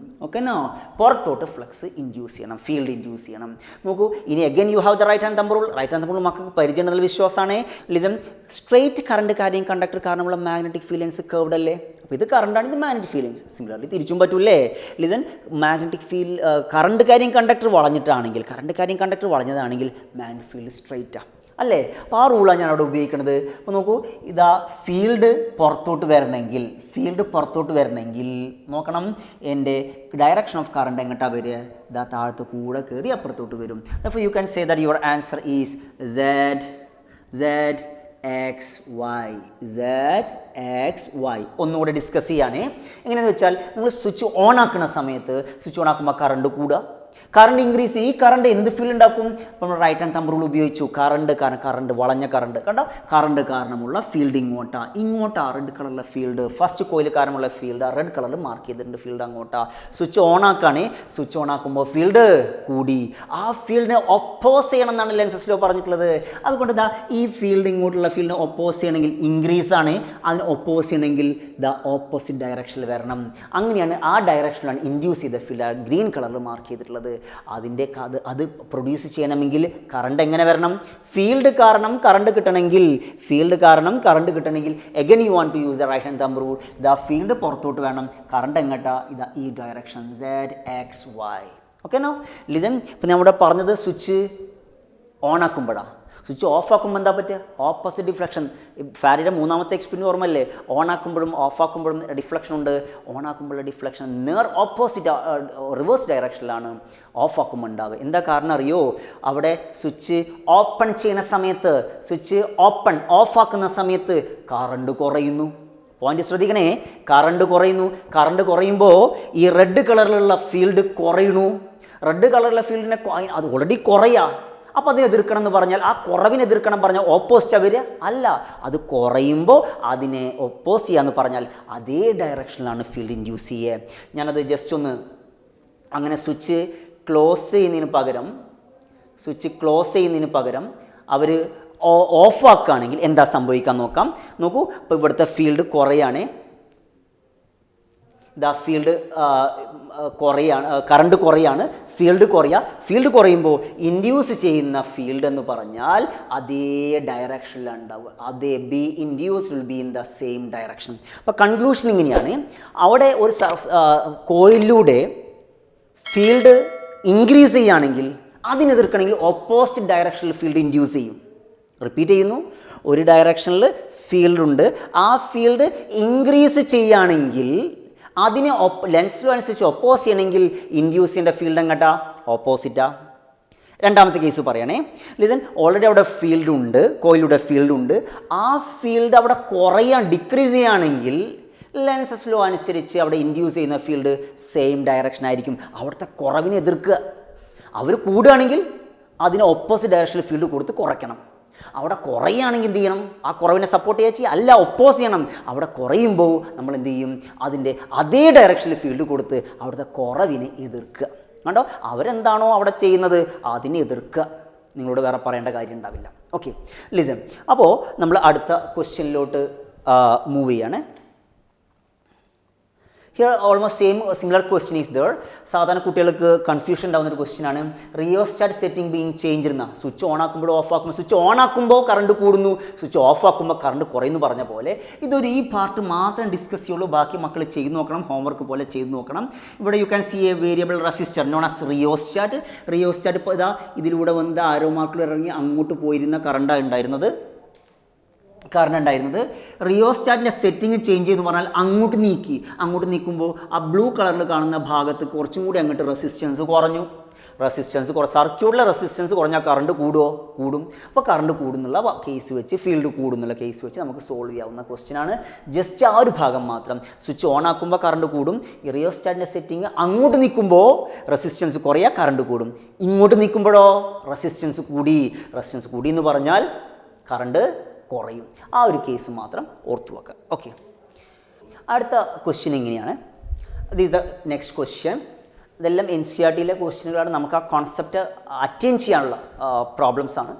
ഓക്കെനോ, പുറത്തോട്ട് ഫ്ലക്സ് ഇൻഡ്യൂസ് ചെയ്യണം, ഫീൽഡ് ഇൻഡ്യൂസ് ചെയ്യണം. നോക്കൂ, ഇനി again you have the right hand thumb rule. Right hand thumb rule മക്കൾക്ക് പരിചയമുള്ള വിശ്വാസമാണ്. ലിസൺ, സ്ട്രെയിറ്റ് കറണ്ട് കാര്യം കണ്ടക്ടർ കാരണമുള്ള മാഗ്നറ്റിക് ഫീൽഡ്സ് കർവ്ഡ് അല്ലേ? അപ്പോൾ ഇത് കറണ്ടാണ്, ഇത് മാഗ്നറ്റിക് ഫീൽഡ്സ്. സിമിലർലി തിരിച്ചും പറ്റൂല്ലേ? ലിസൺ, മാഗ്നറ്റിക് ഫീൽഡ് കറണ്ട് കാര്യം കണ്ടക്ടർ വളഞ്ഞിട്ടാണെങ്കിൽ, കറണ്ട് കാര്യം കണ്ടക്ടർ വളഞ്ഞതാണെങ്കിൽ മാഗ്നറ്റിക് ഫീൽഡ് സ്ട്രെയിറ്റാണ് അല്ലേ? അപ്പോൾ ആ റൂളാണ് ഞാൻ അവിടെ ഉപയോഗിക്കുന്നത്. അപ്പോൾ നോക്കൂ, ഇതാ ഫീൽഡ് പുറത്തോട്ട് വരണമെങ്കിൽ നോക്കണം, എൻ്റെ ഡയറക്ഷൻ ഓഫ് കറണ്ട് എങ്ങോട്ടാണ് വരിക? ഇതാ താഴത്ത് കൂടെ കയറി അപ്പുറത്തോട്ട് വരും. അപ്പോൾ you can say that your answer is Z X Y. ഒന്നുകൂടെ ഡിസ്കസ് ചെയ്യുകയാണേ. എങ്ങനെയാണെന്ന് വെച്ചാൽ, നിങ്ങൾ സ്വിച്ച് ഓൺ ആക്കുന്ന സമയത്ത്, സ്വിച്ച് ഓൺ ആക്കുമ്പോൾ കറണ്ട് കൂടുക, കറണ്ട് ഇൻക്രീസ്. ഈ കറണ്ട് എന്ത് ഫീൽഡ് ഉണ്ടാക്കും? ഇപ്പോൾ നമ്മൾ റൈറ്റ് ഹാൻഡ് തമ്പ് റൂൾ ഉപയോഗിച്ചു. കറണ്ട് വളഞ്ഞ കറണ്ട് കണ്ടോ, കറണ്ട് കാരണമുള്ള ഫീൽഡ് ഇങ്ങോട്ടാ റെഡ് കളറിലെ ഫീൽഡ്. ഫസ്റ്റ് കോയിൽ കാരണമുള്ള ഫീൽഡ് റെഡ് കളറിൽ മാർക്ക് ചെയ്തിട്ടുണ്ട്, ഫീൽഡ് അങ്ങോട്ടാ. സ്വിച്ച് ഓൺ ആക്കുകയാണ്, സ്വിച്ച് ഓൺ ആക്കുമ്പോൾ ഫീൽഡ് കൂടി. ആ ഫീൽഡിനെ ഒപ്പോസ് ചെയ്യണം എന്നാണ് ലെൻസസ് ലോ പറഞ്ഞിട്ടുള്ളത്. അതുകൊണ്ട് ഇതാ ഈ ഫീൽഡ് ഇങ്ങോട്ടുള്ള ഫീൽഡിനെ ഒപ്പോസ് ചെയ്യണമെങ്കിൽ ഇൻക്രീസ് ആണ്, അതിനെ ഒപ്പോസ് ചെയ്യണമെങ്കിൽ ദ ഓപ്പോസിറ്റ് ഡയറക്ഷനിൽ വരണം. അങ്ങനെയാണ് ആ ഡയറക്ഷനിലാണ് ഇൻഡ്യൂസ് ചെയ്ത ഫീൽഡ് ഗ്രീൻ കളറിൽ മാർക്ക് ചെയ്തിട്ടുള്ളത്. അതിൻ്റെ അത് പ്രൊഡ്യൂസ് ചെയ്യണമെങ്കിൽ കറണ്ട് എങ്ങനെ വരണം? ഫീൽഡ് കാരണം കറണ്ട് കിട്ടണമെങ്കിൽ again you want to use the right hand thumb rule. ഇതാ ഫീൽഡ് പുറത്തോട്ട് വേണം, കറണ്ട് എങ്ങോട്ടാ? ഇതാ ഈ ഡയറക്ഷൻ ZXY. ഓക്കെനോ? ലിസൺ, ഇപ്പം ഞാൻ ഇവിടെ പറഞ്ഞത് സ്വിച്ച് ഓൺ ആക്കുമ്പോഴാണ്. സ്വിച്ച് ഓഫ് ആക്കുമ്പോൾ എന്താ പറ്റുക? Opposite deflection. ഫാരഡയുടെ മൂന്നാമത്തെ എക്സ്പെരിമെൻറ്റ് ഓർമ്മല്ലേ? ഓൺ ആക്കുമ്പോഴും ഓഫ് ആക്കുമ്പോഴും ഡിഫ്ലക്ഷൻ ഉണ്ട്. ഓൺ ആക്കുമ്പോഴുള്ള ഡിഫ്ലക്ഷൻ നേർ ഓപ്പോസിറ്റ് റിവേഴ്സ് ഡയറക്ഷനിലാണ് ഓഫ് ആക്കുമ്പോൾ ഉണ്ടാവുക. എന്താ കാരണം അറിയോ? അവിടെ സ്വിച്ച് ഓപ്പൺ ചെയ്യുന്ന സമയത്ത്, സ്വിച്ച് ഓഫ് ആക്കുന്ന സമയത്ത് കറണ്ട് കുറയുന്നു. പോയിന്റ് ശ്രദ്ധിക്കണേ, കറണ്ട് കുറയുമ്പോൾ ഈ റെഡ് കളറിലുള്ള ഫീൽഡ് കുറയുന്നു. റെഡ് കളറിലുള്ള ഫീൽഡിനെ അത് ഓൾറെഡി കുറയാ. അപ്പോൾ അതിനെ എതിർക്കണം എന്ന് പറഞ്ഞാൽ, ആ കുറവിനെ എതിർക്കണം പറഞ്ഞാൽ ഓപ്പോസിറ്റ് വരിക അല്ല, അത് കുറയുമ്പോൾ അതിനെ ഒപ്പോസ് ചെയ്യാന്ന് പറഞ്ഞാൽ അതേ ഡയറക്ഷനിലാണ് ഫീൽഡ് ഇൻഡ്യൂസ് ചെയ്യുക. ഞാനത് ജസ്റ്റ് ഒന്ന് അങ്ങനെ സ്വിച്ച് ക്ലോസ് ചെയ്യുന്നതിന് പകരം അവർ ഓഫ് ആക്കുകയാണെങ്കിൽ എന്താ സംഭവിക്കാൻ നോക്കാം. നോക്കൂ, അപ്പോൾ ഇവിടുത്തെ ഫീൽഡ് കുറയാണ്, ഫീൽഡ് കുറയാണ്, കറണ്ട് കുറയാണ്, ഫീൽഡ് കുറയുമ്പോൾ ഇൻഡ്യൂസ് ചെയ്യുന്ന ഫീൽഡ് എന്ന് പറഞ്ഞാൽ അതേ ഡയറക്ഷനിലാണ് ഉണ്ടാവുക. അതേ B induce will be in the same direction. അപ്പോൾ കൺക്ലൂഷൻ ഇങ്ങനെയാണ്, അവിടെ ഒരു കോയിലൂടെ ഫീൽഡ് ഇൻക്രീസ് ചെയ്യുകയാണെങ്കിൽ അതിനെതിർക്കണമെങ്കിൽ ഓപ്പോസിറ്റ് ഡയറക്ഷനിൽ ഫീൽഡ് ഇൻഡ്യൂസ് ചെയ്യും. റിപ്പീറ്റ് ചെയ്യുന്നു, ഒരു ഡയറക്ഷനിൽ ഫീൽഡുണ്ട്, ആ ഫീൽഡ് ഇൻക്രീസ് ചെയ്യുകയാണെങ്കിൽ അതിനെ ലെൻസ് ലോ അനുസരിച്ച് ഒപ്പോസ് ചെയ്യണമെങ്കിൽ ഇൻഡ്യൂസ് ചെയ്യേണ്ട ഫീൽഡ് എങ്ങോട്ടാ? ഓപ്പോസിറ്റാ. രണ്ടാമത്തെ കേസ് പറയണേ. ലിസൺ, ഓൾറെഡി അവിടെ ഫീൽഡ് ഉണ്ട്, കോയിലൂടെ ഫീൽഡ് ഉണ്ട്. ആ ഫീൽഡ് അവിടെ ഡിക്രീസ് ചെയ്യുകയാണെങ്കിൽ ലെൻസസ് ലോ അനുസരിച്ച് അവിടെ ഇൻഡ്യൂസ് ചെയ്യുന്ന ഫീൽഡ് സെയിം ഡയറക്ഷൻ ആയിരിക്കും. അവിടുത്തെ കുറവിനെ എതിർക്കുക. അവർ കൂടുകയാണെങ്കിൽ അതിന് ഓപ്പോസിറ്റ് ഡയറക്ഷനിൽ ഫീൽഡ് കൊടുത്ത് കുറയ്ക്കണം. അവിടെ കുറയുകയാണെങ്കിൽ എന്ത് ചെയ്യണം? ആ കുറവിനെ സപ്പോർട്ട് ചെയ്യുക അല്ല, ഒപ്പോസ് ചെയ്യണം. അവിടെ കുറയുമ്പോൾ നമ്മൾ എന്ത് ചെയ്യും? അതിൻ്റെ അതേ ഡയറക്ഷനിൽ ഫീൽഡ് കൊടുത്ത് അവിടുത്തെ കുറവിനെ എതിർക്കുക. കണ്ടോ, അവരെന്താണോ അവിടെ ചെയ്യുന്നത് അതിനെ എതിർക്കുക. നിങ്ങളോട് വേറെ പറയേണ്ട കാര്യം ഉണ്ടാവില്ല. Okay, listen. അപ്പോൾ നമ്മൾ അടുത്ത ക്വസ്റ്റ്യനിലോട്ട് മൂവ് ചെയ്യാണ്. Here almost similar question is there. സാധാരണ കുട്ടികൾക്ക് കൺഫ്യൂഷൻ ഉണ്ടാകുന്നൊരു ക്വസ്റ്റ്യൻ ആണ്. റിയോസ്റ്റാറ്റ് സെറ്റിംഗ് ബീങ് ചേഞ്ച് എന്ന സ്വിച്ച് ഓൺ ആക്കുമ്പോൾ ഓഫ് ആക്കുമ്പോൾ, സ്വിച്ച് ഓൺ ആക്കുമ്പോൾ കറണ്ട് കൂടുന്നു, സ്വിച്ച് ഓഫ് ആക്കുമ്പോൾ കറണ്ട് കുറയുന്നു പറഞ്ഞ പോലെ ഈ പാർട്ട് മാത്രം ഡിസ്കസ് ചെയ്യുള്ളൂ. ബാക്കി മക്കൾ ചെയ്ത് നോക്കണം, ഹോംവർക്ക് പോലെ ചെയ്ത് നോക്കണം. ഇവിടെ you can see A variable resistor known as rheostat. Rheostat ഇപ്പോൾ ഇതിലൂടെ വന്ന് ആരോ മാർക്കിൽ ഇറങ്ങി അങ്ങോട്ട് പോയിരുന്ന കറണ്ടാണ് ഉണ്ടായിരുന്നത്. റിയോസ്റ്റാറ്റിൻ്റെ സെറ്റിംഗ് ചേഞ്ച് ചെയ്തെന്ന് പറഞ്ഞാൽ അങ്ങോട്ട് നീക്കുമ്പോൾ ആ ബ്ലൂ കളറിൽ കാണുന്ന ഭാഗത്ത് കുറച്ചും കൂടി അങ്ങോട്ട് റെസിസ്റ്റൻസ് കുറഞ്ഞു. സർക്യൂട്ടിലെ റെസിസ്റ്റൻസ് കുറഞ്ഞാൽ കറണ്ട് കൂടും. അപ്പോൾ കറണ്ട് കൂടുന്നുള്ള കേസ് വെച്ച്, ഫീൽഡ് കൂടുന്നുള്ള കേസ് വെച്ച് നമുക്ക് സോൾവ് ചെയ്യാവുന്ന ക്വസ്റ്റ്യൻ ആണ്. ജസ്റ്റ് ആ ഒരു ഭാഗം മാത്രം. സ്വിച്ച് ഓൺ ആക്കുമ്പോൾ കറണ്ട് കൂടും. ഈ റിയോസ്റ്റാറ്റിൻ്റെ സെറ്റിംഗ് അങ്ങോട്ട് നിൽക്കുമ്പോൾ റെസിസ്റ്റൻസ് കുറയാ, കറണ്ട് കൂടും. ഇങ്ങോട്ട് നിൽക്കുമ്പോഴോ റെസിസ്റ്റൻസ് കൂടി എന്ന് പറഞ്ഞാൽ കറണ്ട് കുറയും. ആ ഒരു കേസ് മാത്രം ഓർത്തു വെക്കുക. ഓക്കെ, അടുത്ത ക്വസ്റ്റ്യൻ ഇങ്ങനെയാണ്. This the next question. ഇതെല്ലാം NCERTയിലെ ക്വസ്റ്റ്യനുകളാണ്. നമുക്ക് ആ കോൺസെപ്റ്റ് അറ്റൈൻ ചെയ്യാനുള്ള പ്രോബ്ലംസ് ആണ്.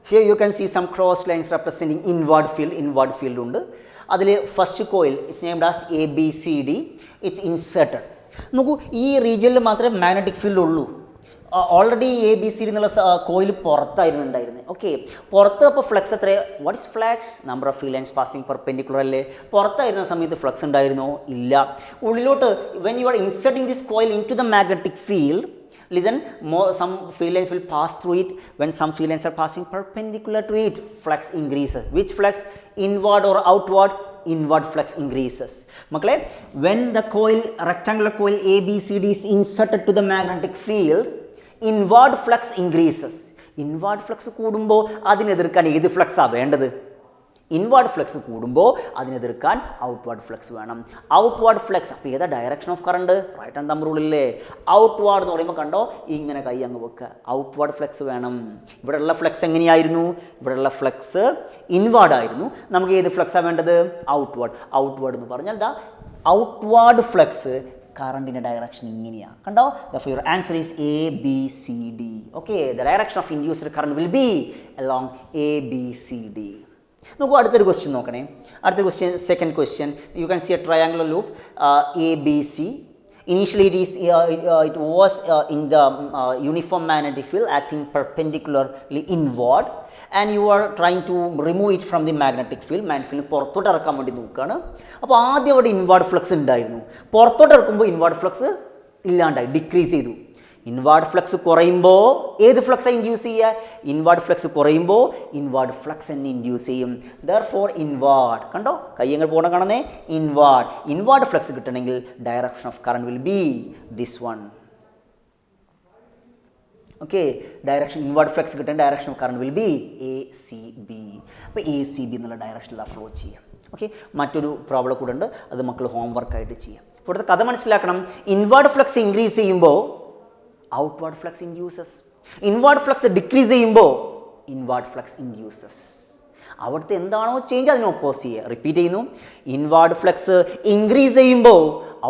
Here you can see some cross lines representing inward field ഉണ്ട്. അതിൽ first coil it's named as ABCD. It's inserted. നോക്കൂ, ഈ റീജിയനിൽ മാത്രമേ മാഗ്നറ്റിക് ഫീൽഡ് ഉള്ളൂ. ഓൾറെഡി ABCD എന്നുള്ള കോയിൽ പുറത്തായിരുന്നുണ്ടായിരുന്നത്. ഓക്കെ, പുറത്ത് അപ്പോൾ ഫ്ലക്സ് എത്ര? What is flux? Number of field lines passing perpendicular അല്ലേ? പുറത്തായിരുന്ന സമയത്ത് ഫ്ലക്സ് ഉണ്ടായിരുന്നോ? ഇല്ല. ഉള്ളിലോട്ട് when you are inserting this coil into the magnetic field, listen, some field lines will pass through it. When some field lines are passing perpendicular to it, flux increases. Which flux? Inward or outward? Inward flux increases. Makle, when the rectangular coil ABCD is inserted to the magnetic field, inward flux increases. Inward flux കൂടുമ്പോൾ അതിനെതിർക്കാൻ ഏത് ഫ്ലക്സാണ് വേണ്ടത്? Inward flux കൂടുമ്പോൾ അതിനെതിർക്കാൻ outward flux വേണം. Outward flux അപ്പോൾ ഏതാ direction of current? Right hand thumb റൂളില്ലേ? Outward എന്ന് പറയുമ്പോൾ കണ്ടോ, ഇങ്ങനെ കൈ അങ്ങ് വെക്കുക. ഔട്ട്വേർഡ് ഫ്ലക്സ് വേണം. ഇവിടെയുള്ള ഫ്ലക്സ് എങ്ങനെയായിരുന്നു? ഇവിടെയുള്ള ഫ്ലക്സ് ഇൻവേർഡ് ആയിരുന്നു. നമുക്ക് ഏത് ഫ്ലക്സാണ് വേണ്ടത്? ഔട്ട്വേർഡ് എന്ന് പറഞ്ഞാൽ ഔട്ട്വേർഡ് ഫ്ലക്സ് കറണ്ടിൻ്റെ ഡയറക്ഷൻ ഇങ്ങനെയാണ്. കണ്ടോ, therefore your answer is ABCD. Okay, the direction of induced current will be along ABCD. നോക്കൂ, അടുത്തൊരു ക്വസ്റ്റ്യൻ നോക്കണേ. അടുത്തൊരു question, second question. You can see A triangular loop ABC. Initially it was in the uniform magnetic field acting perpendicularly inward, and you are trying to remove it from the magnetic field. Magnetic field പുറത്തോട്ട് ഇറക്കാൻ വേണ്ടി നോക്കുകയാണ്. അപ്പോൾ ആദ്യം അവിടെ inward flux ഉണ്ടായിരുന്നു. പുറത്തോട്ട് ഇറക്കുമ്പോൾ ഇൻവേർഡ് ഫ്ലക്സ് ഇല്ലാണ്ടായി, ഡിക്രീസ് ചെയ്തു. ഇൻവേർഡ് ഫ്ലക്സ് കുറയുമ്പോൾ ഏത് ഫ്ലക്സാണ് ഇൻഡ്യൂസ് ചെയ്യുക? ഇൻവേർഡ് ഫ്ലക്സ് കുറയുമ്പോൾ ഇൻവേർഡ് ഫ്ലക്സ് തന്നെ ഇൻഡ്യൂസ് ചെയ്യും. ദെർഫോർ ഇൻവേർഡ്, കണ്ടോ കൈ എങ്ങനെ പോകണം കാണുന്നേ? ഇൻവേർഡ് ഫ്ലക്സ് കിട്ടണമെങ്കിൽ direction of current will be this one. Okay, inward flux കിട്ടാൻ direction of current will be ACB. അപ്പോൾ ACB എന്നുള്ള ഡയറക്ഷനിലാണ് ഫ്ലോ ചെയ്യുക. ഓക്കെ, മറ്റൊരു പ്രോബ്ലം കൂടെ ഉണ്ട്, അത് മക്കൾ ഹോംവർക്കായിട്ട് ചെയ്യാം. ഇവിടുത്തെ കഥ മനസ്സിലാക്കണം. ഇൻവേർഡ് ഫ്ലക്സ് ഇൻക്രീസ് ചെയ്യുമ്പോൾ outward flux induces. Inward flux decrease ചെയ്യുമ്പോൾ ഇൻവേർഡ് ഫ്ലക്സ് ഇൻഡ്യൂസസ്. അവിടുത്തെ എന്താണോ ചേഞ്ച് അതിനെ ഒപ്പോസ് ചെയ്യുക. റിപ്പീറ്റ് ചെയ്യുന്നു, ഇൻവേർഡ് ഫ്ലക്സ് ഇൻക്രീസ് ചെയ്യുമ്പോൾ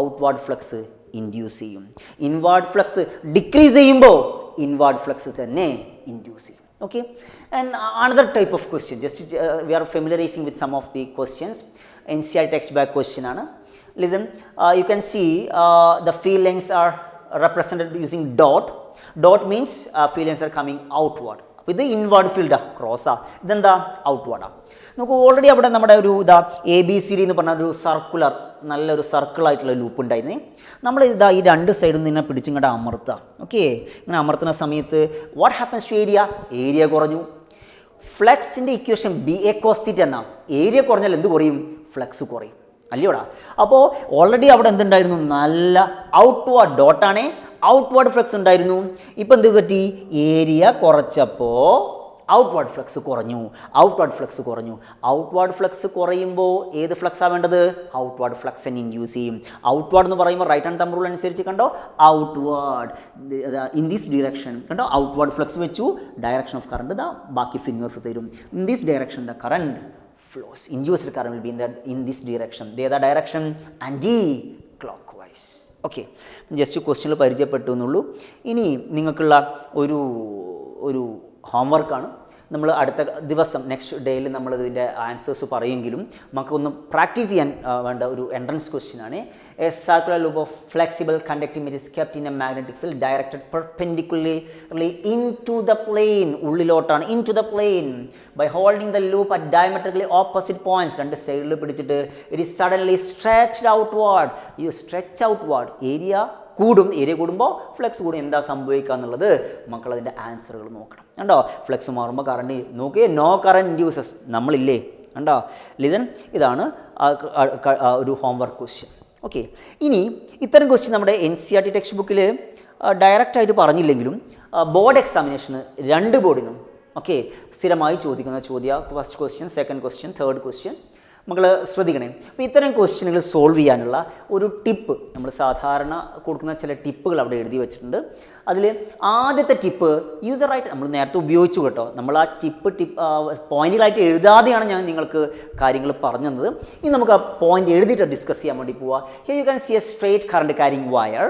ഔട്ട്വേർഡ് ഫ്ലക്സ് ഇൻഡ്യൂസ് ചെയ്യും. ഇൻവേർഡ് ഫ്ലക്സ് ഡിക്രീസ് ചെയ്യുമ്പോൾ ഇൻവേർഡ് ഫ്ലക്സ് തന്നെ ഇൻഡ്യൂസ് ചെയ്യും. Okay, and another type of question, just we are familiarizing with some of the questions. NCERT text back question ana. Listen, you can see the field lines are represented using dot means field lines are coming outward. ഇത് inward ഫീൽഡാ, ക്രോസാ. ഇതെന്താ? ഔട്ട്വേർഡാ. നമുക്ക് already അവിടെ നമ്മുടെ ഒരു ABCD എന്ന് പറഞ്ഞ ഒരു നല്ലൊരു സർക്കിളായിട്ടുള്ള ലൂപ്പ് ഉണ്ടായിരുന്നേ. നമ്മൾ ഈ രണ്ട് സൈഡിൽ നിന്ന് പിടിച്ചിങ്ങോട്ട് അമർത്തുക. ഓക്കെ, ഇങ്ങനെ അമർത്തുന്ന സമയത്ത് വാട്ട് ഹാപ്പൻസ് ടു ഏരിയ കുറഞ്ഞു. ഫ്ലക്സിൻ്റെ ഇക്വേഷൻ BA cos θ എന്നാണ്. ഏരിയ കുറഞ്ഞാൽ എന്ത് കുറയും? ഫ്ലക്സ് കുറയും, അല്ലയോടാ. അപ്പോൾ ഓൾറെഡി അവിടെ എന്തുണ്ടായിരുന്നു? നല്ല ഔട്ട്വേർഡ് ഡോട്ടാണേ. ഔട്ട്വേർഡ് ഫ്ലക്സ് ഉണ്ടായിരുന്നു. ഇപ്പം എന്ത് പറ്റി? ഏരിയ കുറച്ചപ്പോൾ ഔട്ട്വേർഡ് ഫ്ലക്സ് കുറഞ്ഞു. ഔട്ട്വേർഡ് ഫ്ലക്സ് കുറയുമ്പോൾ ഏത് ഫ്ലക്സാണ് വേണ്ടത്? ഔട്ട്വേർഡ് ഫ്ലക്സ് തന്നെ ഇൻഡ്യൂസ് ചെയ്യും. ഔട്ട്വേർഡ് എന്ന് പറയുമ്പോൾ റൈറ്റ് ഹാൻഡ് തമ്പ് റൂൾ അനുസരിച്ച് കണ്ടോ, ഔട്ട്വേർഡ് ഇൻ ദിസ് ഡിറക്ഷൻ കണ്ടോ, ഔട്ട്വേർഡ് ഫ്ലക്സ് വെച്ചു, ഡയറക്ഷൻ ഓഫ് കറണ്ട് ഇതാ ബാക്കി ഫിംഗേഴ്സ് തരും. In this direction the current flows, induced current will be in this direction. The direction anti-clockwise. Okay, just ക്വസ്റ്റ്യനിൽ പരിചയപ്പെട്ടു എന്നുള്ളൂ. ഇനി നിങ്ങൾക്കുള്ള ഒരു ഹോംവർക്കാണ്. നമ്മൾ അടുത്ത ദിവസം നെക്സ്റ്റ് ഡേയിൽ നമ്മൾ ഇതിൻ്റെ ആൻസേഴ്സ് പറയുമെങ്കിലും നമുക്കൊന്ന് പ്രാക്ടീസ് ചെയ്യാൻ വേണ്ട ഒരു എൻട്രൻസ് ക്വസ്റ്റ്യൻ ആണ്. A circular loop of flexible conducting material kept in a magnetic field directed perpendicularly into the plane, ഉള്ളിലോട്ടാണ്, into the plane, by holding the loop at diametrically opposite points, രണ്ട് സൈഡിൽ പിടിച്ചിട്ട് it is suddenly stretched outward. You stretch outward, area കൂടുമ്പോൾ flux കൂടും. എന്താ സംഭവിക്കുക എന്നുള്ളത് മക്കളതിൻ്റെ ആൻസറുകൾ നോക്കണം. കണ്ടോ, ഫ്ലെക്സ് മാറുമ്പോൾ കറണ്ട് നോക്കിയേ, നോ കറണ്ട് ഇൻഡ്യൂസസ് നമ്മളില്ലേ, കണ്ടോ. ലിസൺ, ഇതാണ് ഒരു ഹോംവർക്ക് ക്വസ്റ്റ്യൻ. ഓക്കെ, ഇനി ഇത്തരം ക്വസ്റ്റ്യൻ നമ്മുടെ NCERT ടെക്സ്റ്റ് ബുക്കിൽ ഡയറക്റ്റായിട്ട് പറഞ്ഞില്ലെങ്കിലും ബോർഡ് എക്സാമിനേഷന് 2 ബോർഡിനും ഓക്കെ സ്ഥിരമായി ചോദിക്കുന്ന first question, second question, third question മക്കൾ ശ്രദ്ധിക്കണേ. അപ്പോൾ ഇത്തരം ക്വസ്റ്റ്യനുകൾ സോൾവ് ചെയ്യാനുള്ള ഒരു ടിപ്പ്, നമ്മൾ സാധാരണ കൊടുക്കുന്ന ചില ടിപ്പുകൾ അവിടെ എഴുതി വെച്ചിട്ടുണ്ട്. അതിൽ ആദ്യത്തെ ടിപ്പ് യൂസർ റൈറ്റ് നമ്മൾ നേരത്തെ ഉപയോഗിച്ചു കേട്ടോ. നമ്മൾ ആ ടിപ്പ് പോയിന്റുകളായിട്ട് എഴുതാതെയാണ് ഞാൻ നിങ്ങൾക്ക് കാര്യങ്ങൾ പറഞ്ഞു തന്നത്. ഇനി നമുക്ക് ആ പോയിന്റ് എഴുതിയിട്ട് ഡിസ്കസ് ചെയ്യാൻ വേണ്ടി പോവാം. Here you can see A straight current caring wire.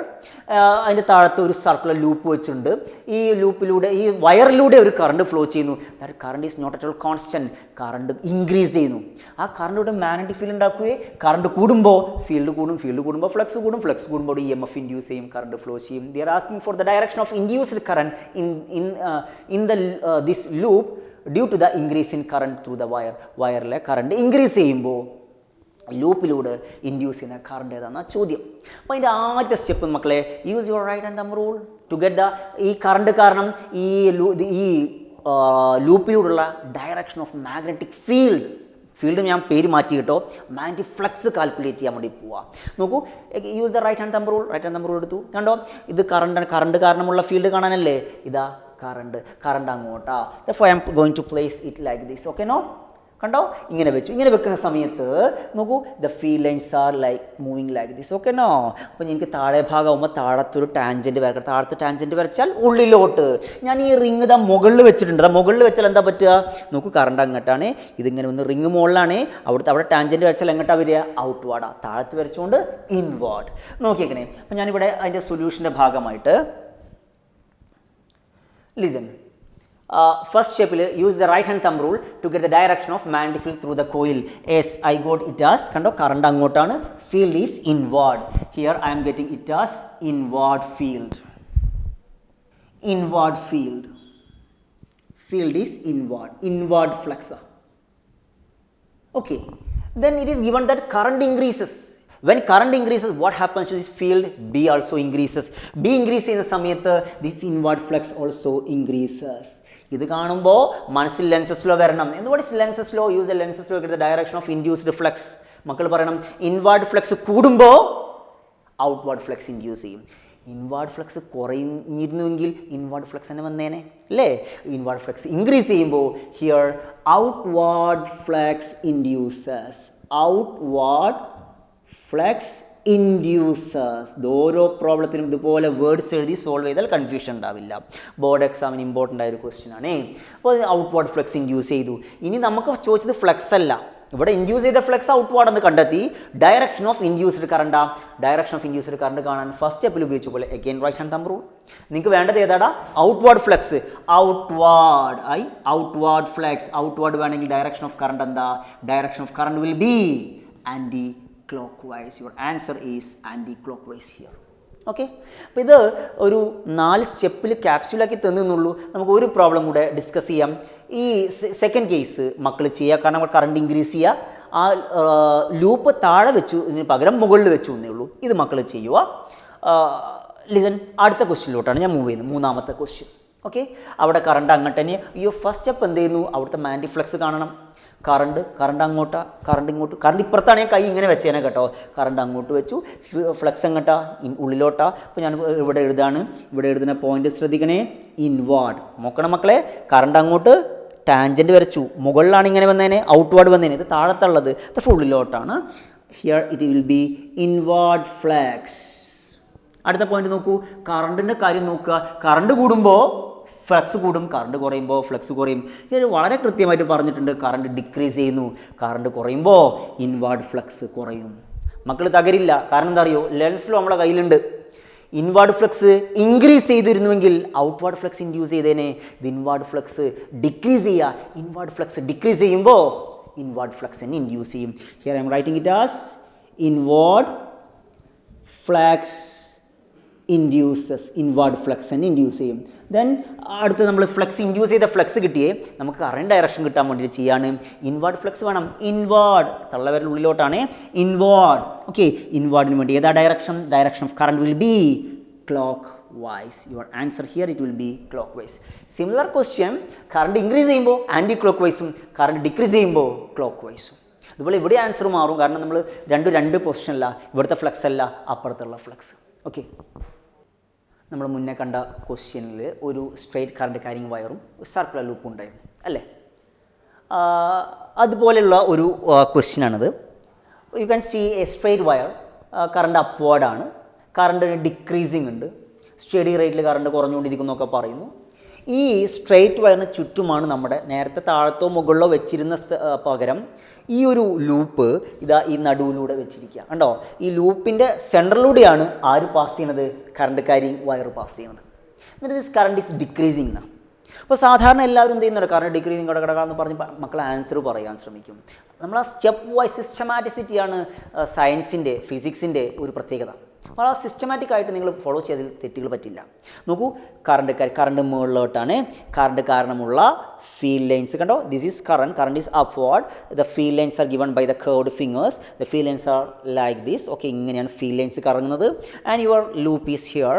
അതിൻ്റെ താഴത്ത് ഒരു സർക്കുലർ ലൂപ്പ് വെച്ചിട്ടുണ്ട്. ഈ ലൂപ്പിലൂടെ, ഈ വയറിലൂടെ ഒരു കറണ്ട് ഫ്ലോ ചെയ്യുന്നു. That current is not at all constant, current increase ചെയ്യുന്നു. ആ കറണ്ട് മാഗ്നറ്റിക് ഫീൽഡ് ഉണ്ടാക്കുകയും കറണ്ട് കൂടുമ്പോൾ ഫീൽഡ് കൂടുമ്പോൾ ഫ്ലക്സ് കൂടുമ്പോൾ EMF ഇൻഡ്യൂസ് ചെയ്യും, കറണ്ട് ഫ്ലോ ചെയ്യും. They are asking for the direction of induced current in this loop due to the increase in current through the വയറിലെ current increase ചെയ്യുമ്പോൾ ലൂപ്പിലൂടെ induce ചെയ്യുന്ന കറണ്ട് ഏതാണെന്ന ചോദ്യം. അപ്പോൾ അതിൻ്റെ ആദ്യത്തെ സ്റ്റെപ്പ് മക്കളെ, use your right hand thumb rule to get ഈ കറണ്ട് കാരണം ഈ ലൂപ്പിലൂടെയുള്ള ഡയറക്ഷൻ ഓഫ് മാഗ്നറ്റിക് ഫീൽഡ് ഞാൻ പേര് മാറ്റി കേട്ടോ, മാഗ്നറ്റിക് ഫ്ലക്സ് കാൽക്കുലേറ്റ് ചെയ്യാൻ വേണ്ടി പോവാം. നോക്കൂ, use the right hand thumb rule എടുത്തു. കണ്ടോ, ഇത് കറണ്ട് കാരണമുള്ള ഫീൽഡ് കാണാനല്ലേ, ഇതാ കറണ്ട് അങ്ങോട്ടാ. Therefore I am going to place it like this. Okay, no? കണ്ടോ, ഇങ്ങനെ വെച്ചു. ഇങ്ങനെ വെക്കുന്ന സമയത്ത് നോക്കൂ, the field lines are like moving like this. Okay no? അപ്പോൾ എനിക്ക് താഴെ ഭാഗമാകുമ്പോൾ താഴത്തൊരു ടാൻജൻറ്റ് വരക്കണം. താഴത്തെ ടാൻജൻറ്റ് വരച്ചാൽ ഉള്ളിലോട്ട്. ഞാൻ ഈ റിങ് മുകളിൽ വെച്ചിട്ടുണ്ട്. മുകളിൽ വെച്ചാൽ എന്താ പറ്റുക? നോക്കൂ, കറണ്ട് അങ്ങോട്ടാണ്, ഇതിങ്ങനെ ഒന്ന് റിങ് മുകളിലാണ്. അവിടെ ടാൻജൻറ്റ് വരച്ചാൽ എങ്ങോട്ടാണ് വരിക? ഔട്ട്വാർഡാണ്. താഴത്ത് വരച്ചുകൊണ്ട് ഇൻവാർഡ്. നോക്കിയേക്കണേ. അപ്പോൾ ഞാനിവിടെ അതിൻ്റെ സൊല്യൂഷൻ്റെ ഭാഗമായിട്ട് listen. First step, use the right hand thumb rule to get the direction of magnetic field through the coil. Yes, I got it as kando current angottanu, field is inward. Here I am getting it as inward field. Field is inward flux. Okay, then it is given that current increases. When current increases, what happens to this field? B also increases. B increases in the samayathu, this inward flux also increases. ഇത് കാണുമ്പോൾ മനസ്സിൽ Lenz's law വരണം. എന്തുകൊണ്ട് Lenz's law? Use the Lenz's law, get the direction of induced flux. മക്കൾ പറയണം, inward flux കൂടുമ്പോൾ outward flux induce ചെയ്യും. Inward flux കുറഞ്ഞിരുന്നുവെങ്കിൽ inward flux തന്നെ വന്നേനെ അല്ലേ? ഇൻവാർഡ് ഫ്ലക്സ് ഇൻക്രീസ് ചെയ്യുമ്പോൾ ഹിയർ ഔട്ട്വാർഡ് ഫ്ലക്സ് ഇൻഡ്യൂസസ്. ഓരോ പ്രോബ്ലത്തിനും ഇതുപോലെ വേർഡ്സ് എഴുതി സോൾവ് ചെയ്താൽ കൺഫ്യൂഷൻ ഉണ്ടാവില്ല. ബോർഡ് എക്സാമിന് ഇമ്പോർട്ടൻ്റ് ആയ ഒരു ക്വസ്റ്റ്യൻ ആണ്. അപ്പോൾ ഔട്ട്വാർഡ് ഫ്ലക്സ് ഇൻഡ്യൂസ് ചെയ്തു. ഇനി നമുക്ക് ചോദിച്ചത് ഫ്ലക്സ് അല്ല, ഇവിടെ ഇൻഡ്യൂസ് ചെയ്ത ഫ്ലക്സ് ഔട്ട്വാർഡ് എന്ന് കണ്ടെത്തി. ഡയറക്ഷൻ ഓഫ് ഇൻഡ്യൂസ്ഡ് കറണ്ട് കാണാൻ ഫസ്റ്റ് സ്റ്റെപ്പിൽ ഉപയോഗിച്ച പോലെ again right hand thumb rule. നിങ്ങൾക്ക് വേണ്ടത് ഏതാടാ? Outward flux. Outward flux. Outward വേണമെങ്കിൽ ഡയറക്ഷൻ ഓഫ് കറണ്ട് എന്താ? Direction of current will be anti clockwise. Your answer is anti-clockwise here. Okay, അപ്പോൾ ഇത് ഒരു 4 സ്റ്റെപ്പിൽ ക്യാപ്സ്യൂലാക്കി തന്നുള്ളൂ. നമുക്ക് ഒരു പ്രോബ്ലം കൂടെ ഡിസ്കസ് ചെയ്യാം. ഈ സെക്കൻഡ് കേസ് മക്കൾ ചെയ്യുക. കാരണം നമ്മൾ കറണ്ട് ഇൻക്രീസ് ചെയ്യുക, ആ ലൂപ്പ് താഴെ വെച്ചു, ഇതിന് പകരം മുകളിൽ വെച്ചു എന്നേ ഉള്ളൂ. ഇത് മക്കൾ ചെയ്യുക. ലിസൺ, അടുത്ത ക്വസ്റ്റ്യനിലോട്ടാണ് ഞാൻ മൂവ് ചെയ്യുന്നത്. 3ാമത്തെ ക്വസ്റ്റ്യൻ. ഓക്കെ, അവിടെ കറണ്ട് അങ്ങോട്ട് തന്നെ. ഫസ്റ്റ് സ്റ്റെപ്പ് എന്ത് ചെയ്യുന്നു? അവിടുത്തെ മാഗ്നറ്റിക് ഫ്ലക്സ് കാണണം. കറണ്ട് അങ്ങോട്ടാ, കറണ്ട് ഇങ്ങോട്ട്, കറണ്ട് ഇപ്പുറത്താണ് ഞാൻ കൈ ഇങ്ങനെ വെച്ചേനെ കേട്ടോ. കറണ്ട് അങ്ങോട്ട് വെച്ചു, ഫ്ലക്സ് എങ്ങോട്ടാ, ഉള്ളിലോട്ടാ. അപ്പോൾ ഞാൻ ഇവിടെ എഴുതുന്ന പോയിന്റ് ശ്രദ്ധിക്കണേ, ഇൻവാർഡ്. നോക്കണം മക്കളെ, കറണ്ട് അങ്ങോട്ട് ടാൻജൻറ്റ് വരച്ചു, മുകളിലാണ് ഇങ്ങനെ വന്നേനെ, ഔട്ട്വാർഡ് വന്നേനെ, ഇത് താഴത്തുള്ളത് ഇത് ഉള്ളിലോട്ടാണ്. Here it will be inward flux. അടുത്ത പോയിന്റ് നോക്കൂ, കറണ്ടിൻ്റെ കാര്യം നോക്കുക. കറണ്ട് കൂടുമ്പോൾ ഫ്ലക്സ് കൂടും, കറണ്ട് കുറയുമ്പോൾ ഫ്ലക്സ് കുറയും. ഇത് വളരെ കൃത്യമായിട്ട് പറഞ്ഞിട്ടുണ്ട്. കറണ്ട് ഡിക്രീസ് ചെയ്യുന്നു, കറണ്ട് കുറയുമ്പോൾ ഇൻവാർഡ് ഫ്ലക്സ് കുറയും. മക്കൾ തകരില്ല, കാരണം എന്താ അറിയോ, ലെൻസ് ലോ നമ്മളെ കയ്യിലുണ്ട്. ഇൻവാർഡ് ഫ്ലക്സ് ഇൻക്രീസ് ചെയ്തിരുന്നുവെങ്കിൽ ഔട്ട്വാർഡ് ഫ്ലക്സ് ഇൻഡ്യൂസ് ചെയ്തേനെ. ഇത് ഇൻവാർഡ് ഫ്ലക്സ് ഡിക്രീസ് ചെയ്യുക, ഇൻവാർഡ് ഫ്ലക്സ് ഡിക്രീസ് ചെയ്യുമ്പോൾ ഇൻവാർഡ് ഫ്ലക്സ് തന്നെ ഇൻഡ്യൂസ് ചെയ്യും. Here I'm writing it as inward flux induces, inward flux തന്നെ ഇൻഡ്യൂസ് ചെയ്യും. ദെൻ അടുത്ത് നമ്മൾ ഫ്ലക്സ് ഇൻഡ്യൂസ് ചെയ്ത ഫ്ലക്സ് കിട്ടിയേ നമുക്ക് കറണ്ട് ഡയറക്ഷൻ കിട്ടാൻ വേണ്ടി ചെയ്യാണ്. ഇൻവാർഡ് ഫ്ലക്സ് വേണം, ഇൻവാർഡ്, തള്ളവരുടെ ഉള്ളിലോട്ടാണ് ഇൻവാർഡ്. ഓക്കെ, ഇൻവാർഡിന് വേണ്ടി ഏതാ direction of current will B clock vice. Your answer here it will B clock vice. Similar question, current increase ചെയ്യുമ്പോൾ ആൻറ്റി ക്ലോക്ക് വൈസും, കറണ്ട് ഡിക്രീസ് ചെയ്യുമ്പോൾ ക്ലോക്ക് വൈസും. അതുപോലെ ഇവിടെ ആൻസർ മാറും, കാരണം നമ്മൾ രണ്ട് പൊസിഷനല്ല, ഇവിടുത്തെ ഫ്ലക്സ് അല്ല അപ്പുറത്തുള്ള ഫ്ലക്സ്. ഓക്കെ, നമ്മൾ മുന്നേ കണ്ട ക്വസ്റ്റ്യനിൽ ഒരു സ്ട്രെയിറ്റ് കറണ്ട് ക്യാരിങ് വയറും സർക്കുലർ ലൂപ്പും ഉണ്ടായിരുന്നു അല്ലേ. അതുപോലെയുള്ള ഒരു ക്വസ്റ്റ്യനാണിത്. You can see a straight wire, current അപ്വേർഡാണ്, കറണ്ട് ഡിക്രീസിങ് ഉണ്ട്, സ്റ്റഡി റേറ്റിൽ കറണ്ട് കുറഞ്ഞുകൊണ്ടിരിക്കുന്നൊക്കെ പറയുന്നു. ഈ സ്ട്രെയിറ്റ് വയറിന് ചുറ്റുമാണ് നമ്മുടെ നേരത്തെ താഴത്തോ മുകളിലോ വെച്ചിരുന്ന പകരം ഈ ഒരു ലൂപ്പ് ഇതാ ഈ നടുവിലൂടെ വെച്ചിരിക്കുക. കണ്ടോ, ഈ ലൂപ്പിൻ്റെ സെൻറ്ററിലൂടെയാണ് ആര് പാസ് ചെയ്യണത്, കറണ്ട് ക്യാരിങ് വയർ പാസ് ചെയ്യണത്. എന്നിട്ട് ദിസ് കറണ്ട് ഈസ് ഡിക്രീസിങ് എന്നാണ്. അപ്പോൾ സാധാരണ എല്ലാവരും എന്ത് ചെയ്യുന്നുണ്ട്, കറണ്ട് ഡിക്രീസിങ് എന്ന് പറഞ്ഞ് മക്കളെ ആൻസർ പറയാൻ ശ്രമിക്കും. നമ്മൾ ആ സ്റ്റെപ്പ് വൈസ് സിസ്റ്റമാറ്റിസിറ്റിയാണ് സയൻസിൻ്റെ ഫിസിക്സിൻ്റെ ഒരു പ്രത്യേകത. അപ്പോൾ ആ സിസ്റ്റമാറ്റിക് ആയിട്ട് നിങ്ങൾ ഫോളോ ചെയ്തതിൽ തെറ്റുകൾ പറ്റില്ല. നോക്കൂ, കറണ്ട് മുകളിലോട്ടാണ്, കറണ്ട് കാരണമുള്ള ഫീൽഡ് ലൈൻസ് കണ്ടോ, this is current is upward, the field lines are given by the curved fingers, the field lines are like this. Okay, ഇങ്ങനെയാണ് ഫീൽഡ് ലൈൻസ് കറങ്ങുന്നത്. And your loop is here.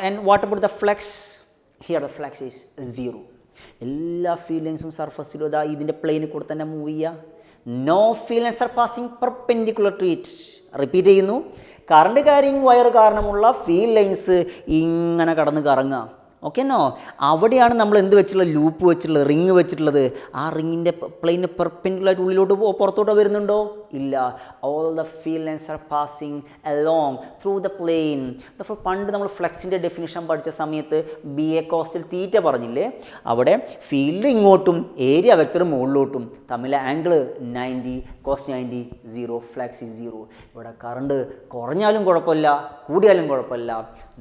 And what about the flux? Here the flux is 0. എല്ലാ field ലൈൻസും സർഫസിലും ഇതാ ഇതിൻ്റെ പ്ലെയിനിൽ കൂടെ തന്നെ move ചെയ്യുക. No field lines are passing perpendicular to it. Repeat ചെയ്യുന്നു, കറണ്ട് ക്യാരിങ് വയർ കാരണമുള്ള ഫീൽഡ് ലൈൻസ് ഇങ്ങനെ കടന്ന് കറങ്ങുക. ഓക്കെ നോ, അവിടെയാണ് നമ്മൾ എന്ത് വെച്ചിട്ടുള്ളത്, ലൂപ്പ് വെച്ചിട്ടുള്ളത്, റിങ് വെച്ചിട്ടുള്ളത്. ആ റിങ്ങിൻ്റെ പ്ലെയിന് പെർപെൻഡിക്കുലറായിട്ട് ഉള്ളിലോട്ട് പുറത്തോട്ട് വരുന്നുണ്ടോ? ഇല്ല. All the field lines R passing along through the plain. പണ്ട് നമ്മൾ ഫ്ലക്സിൻ്റെ ഡെഫിനിഷൻ പഠിച്ച സമയത്ത് BA കോസ്റ്റിൽ തീറ്റ പറഞ്ഞില്ലേ, അവിടെ ഫീൽഡ് ഇങ്ങോട്ടും ഏരിയ വെക്ടർ മുകളിലോട്ടും തമ്മിലെ ആംഗിൾ 90, കോസ് 90, 0, ഫ്ലക്സ് ഈസ് 0. ഇവിടെ കറണ്ട് കുറഞ്ഞാലും കുഴപ്പമില്ല, കൂടിയാലും കുഴപ്പമില്ല.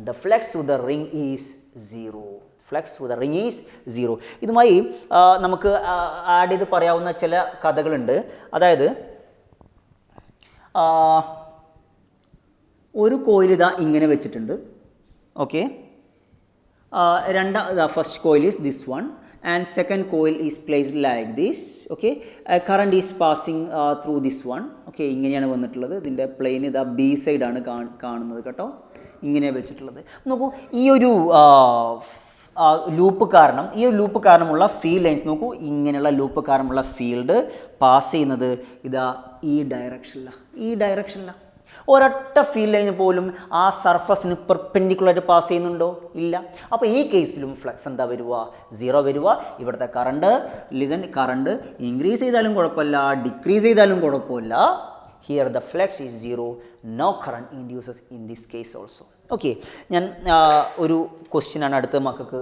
The flux to the ring is 0. Flux to the ring is 0. ഇതുമായി നമുക്ക് ആഡ് ചെയ്ത് പറയാവുന്ന ചില കഥകളുണ്ട്. അതായത് ഒരു കോയിൽ ഇതാ ഇങ്ങനെ വെച്ചിട്ടുണ്ട്. Okay, first coil is this one and second coil is placed like this. Okay, current is passing through this one. Okay, ഇങ്ങനെയാണ് വന്നിട്ടുള്ളത്. ഇതിൻ്റെ പ്ലെയിൻ ഇതാ B സൈഡാണ് കാണുന്നത് കേട്ടോ, ഇങ്ങനെ വെച്ചിട്ടുള്ളത്. നോക്കൂ, ഈ ഒരു ലൂപ്പ് കാരണമുള്ള ഫീൽഡ് ലൈൻസ് നോക്കൂ, ഇങ്ങനെയുള്ള ലൂപ്പ് കാരണമുള്ള ഫീൽഡ് പാസ് ചെയ്യുന്നത് ഇതാ ഈ ഡയറക്ഷനിലാണ്. ഒരൊറ്റ ഫീൽഡ് ലൈന് പോലും ആ സർഫസിന് പെർപെൻഡിക്കുലറായിട്ട് പാസ് ചെയ്യുന്നുണ്ടോ? ഇല്ല. അപ്പോൾ ഈ കേസിലും ഫ്ലക്സ് എന്താ വരിക? 0 വരിക. ഇവിടുത്തെ കറണ്ട് ഇൻക്രീസ് ചെയ്താലും കുഴപ്പമില്ല, ഡിക്രീസ് ചെയ്താലും കുഴപ്പമില്ല. Here the flux is 0, no current induces in this case also. Okay, ഞാൻ ഒരു ക്വസ്റ്റ്യനാണ് അടുത്ത മക്കൾക്ക്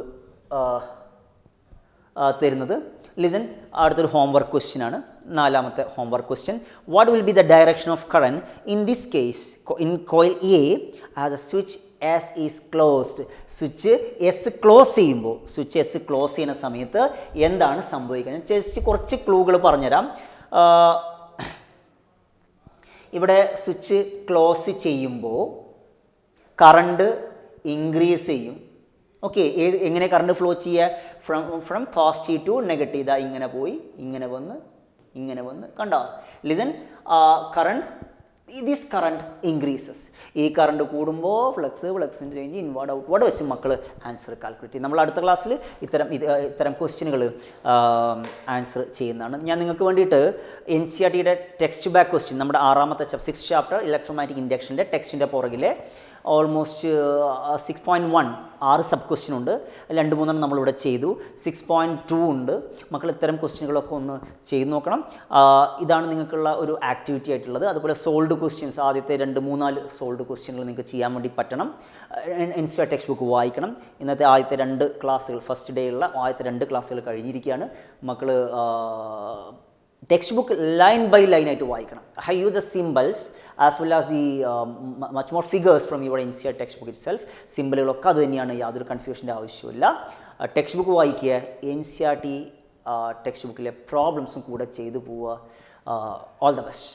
തരുന്നത്. ലിസൺ, അടുത്തൊരു ഹോംവർക്ക് ക്വസ്റ്റ്യനാണ്, 4ാമത്തെ homework question. What will be the direction of current in this case in coil A as the switch S is closed? Switch S close ചെയ്യുന്ന സമയത്ത് എന്താണ് സംഭവിക്കുന്നത്? ജസ്റ്റ് കുറച്ച് ക്ലൂകൾ പറഞ്ഞുതരാം. ഇവിടെ സ്വിച്ച് ക്ലോസ് ചെയ്യുമ്പോൾ കറണ്ട് ഇൻക്രീസ് ചെയ്യും. ഓക്കെ, എങ്ങനെ കറണ്ട് ഫ്ലോ ചെയ്യുക? From positive to negative. ഇതാ ഇങ്ങനെ പോയി ഇങ്ങനെ വന്ന് കണ്ടോ? Listen, current this current increases. ഈ കറണ്ട് കൂടുമ്പോൾ ഫ്ലക്സിൻ്റെ ചേഞ്ച് ഇൻവേർഡ് ഔട്ട്വേർഡ് വെച്ച് മക്കൾ ആൻസർ കാൽക്കുലേറ്റ് ചെയ്യും. നമ്മൾ അടുത്ത ക്ലാസ്സിൽ ഇത്തരം ക്വസ്റ്റ്യനുകൾ ആൻസർ ചെയ്യുന്നതാണ്. ഞാൻ നിങ്ങൾക്ക് വേണ്ടിയിട്ട് NCERTയുടെ ടെക്സ്റ്റ് ബാക്ക് ക്വസ്റ്റ്യൻ, നമ്മുടെ 6ാമത്തെ 6th ചാപ്റ്റർ ഇലക്ട്രോമാഗ്നറ്റിക് ഇൻഡക്ഷൻ്റെ ടെക്സ്റ്റിൻ്റെ പുറകിലെ ഓൾമോസ്റ്റ് 6.1 6 സബ് ക്വസ്റ്റ്യൻ ഉണ്ട്. 2-3 നമ്മളിവിടെ ചെയ്തു. 6.2 ഉണ്ട്. മക്കൾ ഇത്തരം ക്വസ്റ്റ്യനുകളൊക്കെ ഒന്ന് ചെയ്ത് നോക്കണം. ഇതാണ് നിങ്ങൾക്കുള്ള ഒരു ആക്ടിവിറ്റി ആയിട്ടുള്ളത്. അതുപോലെ സോൾഡ് ക്വസ്റ്റ്യൻസ്, ആദ്യത്തെ 2-3-4 സോൾഡ് ക്വസ്റ്റ്യനുകൾ നിങ്ങൾക്ക് ചെയ്യാൻ വേണ്ടി പറ്റണം. NCERT ടെക്സ്റ്റ് ബുക്ക് വായിക്കണം. ഇന്നത്തെ ആദ്യത്തെ 2 ക്ലാസ്സുകൾ, ഫസ്റ്റ് ഡേ ഉള്ള ആദ്യത്തെ 2 ക്ലാസ്സുകൾ കഴിഞ്ഞിരിക്കുകയാണ്. മക്കൾ text book line by line ആയിട്ട് വായിക്കണം. I use the symbols as well as the much more figures from your NCERT text book itself. സിംബലുകളൊക്കെ അത് തന്നെയാണ്, യാതൊരു കൺഫ്യൂഷൻ്റെ ആവശ്യമില്ല. ടെക്സ്റ്റ് ബുക്ക് വായിക്കുക, NCERT ടെക്സ്റ്റ് ബുക്കിലെ പ്രോബ്ലംസും കൂടെ ചെയ്തു പോവുക. All the best.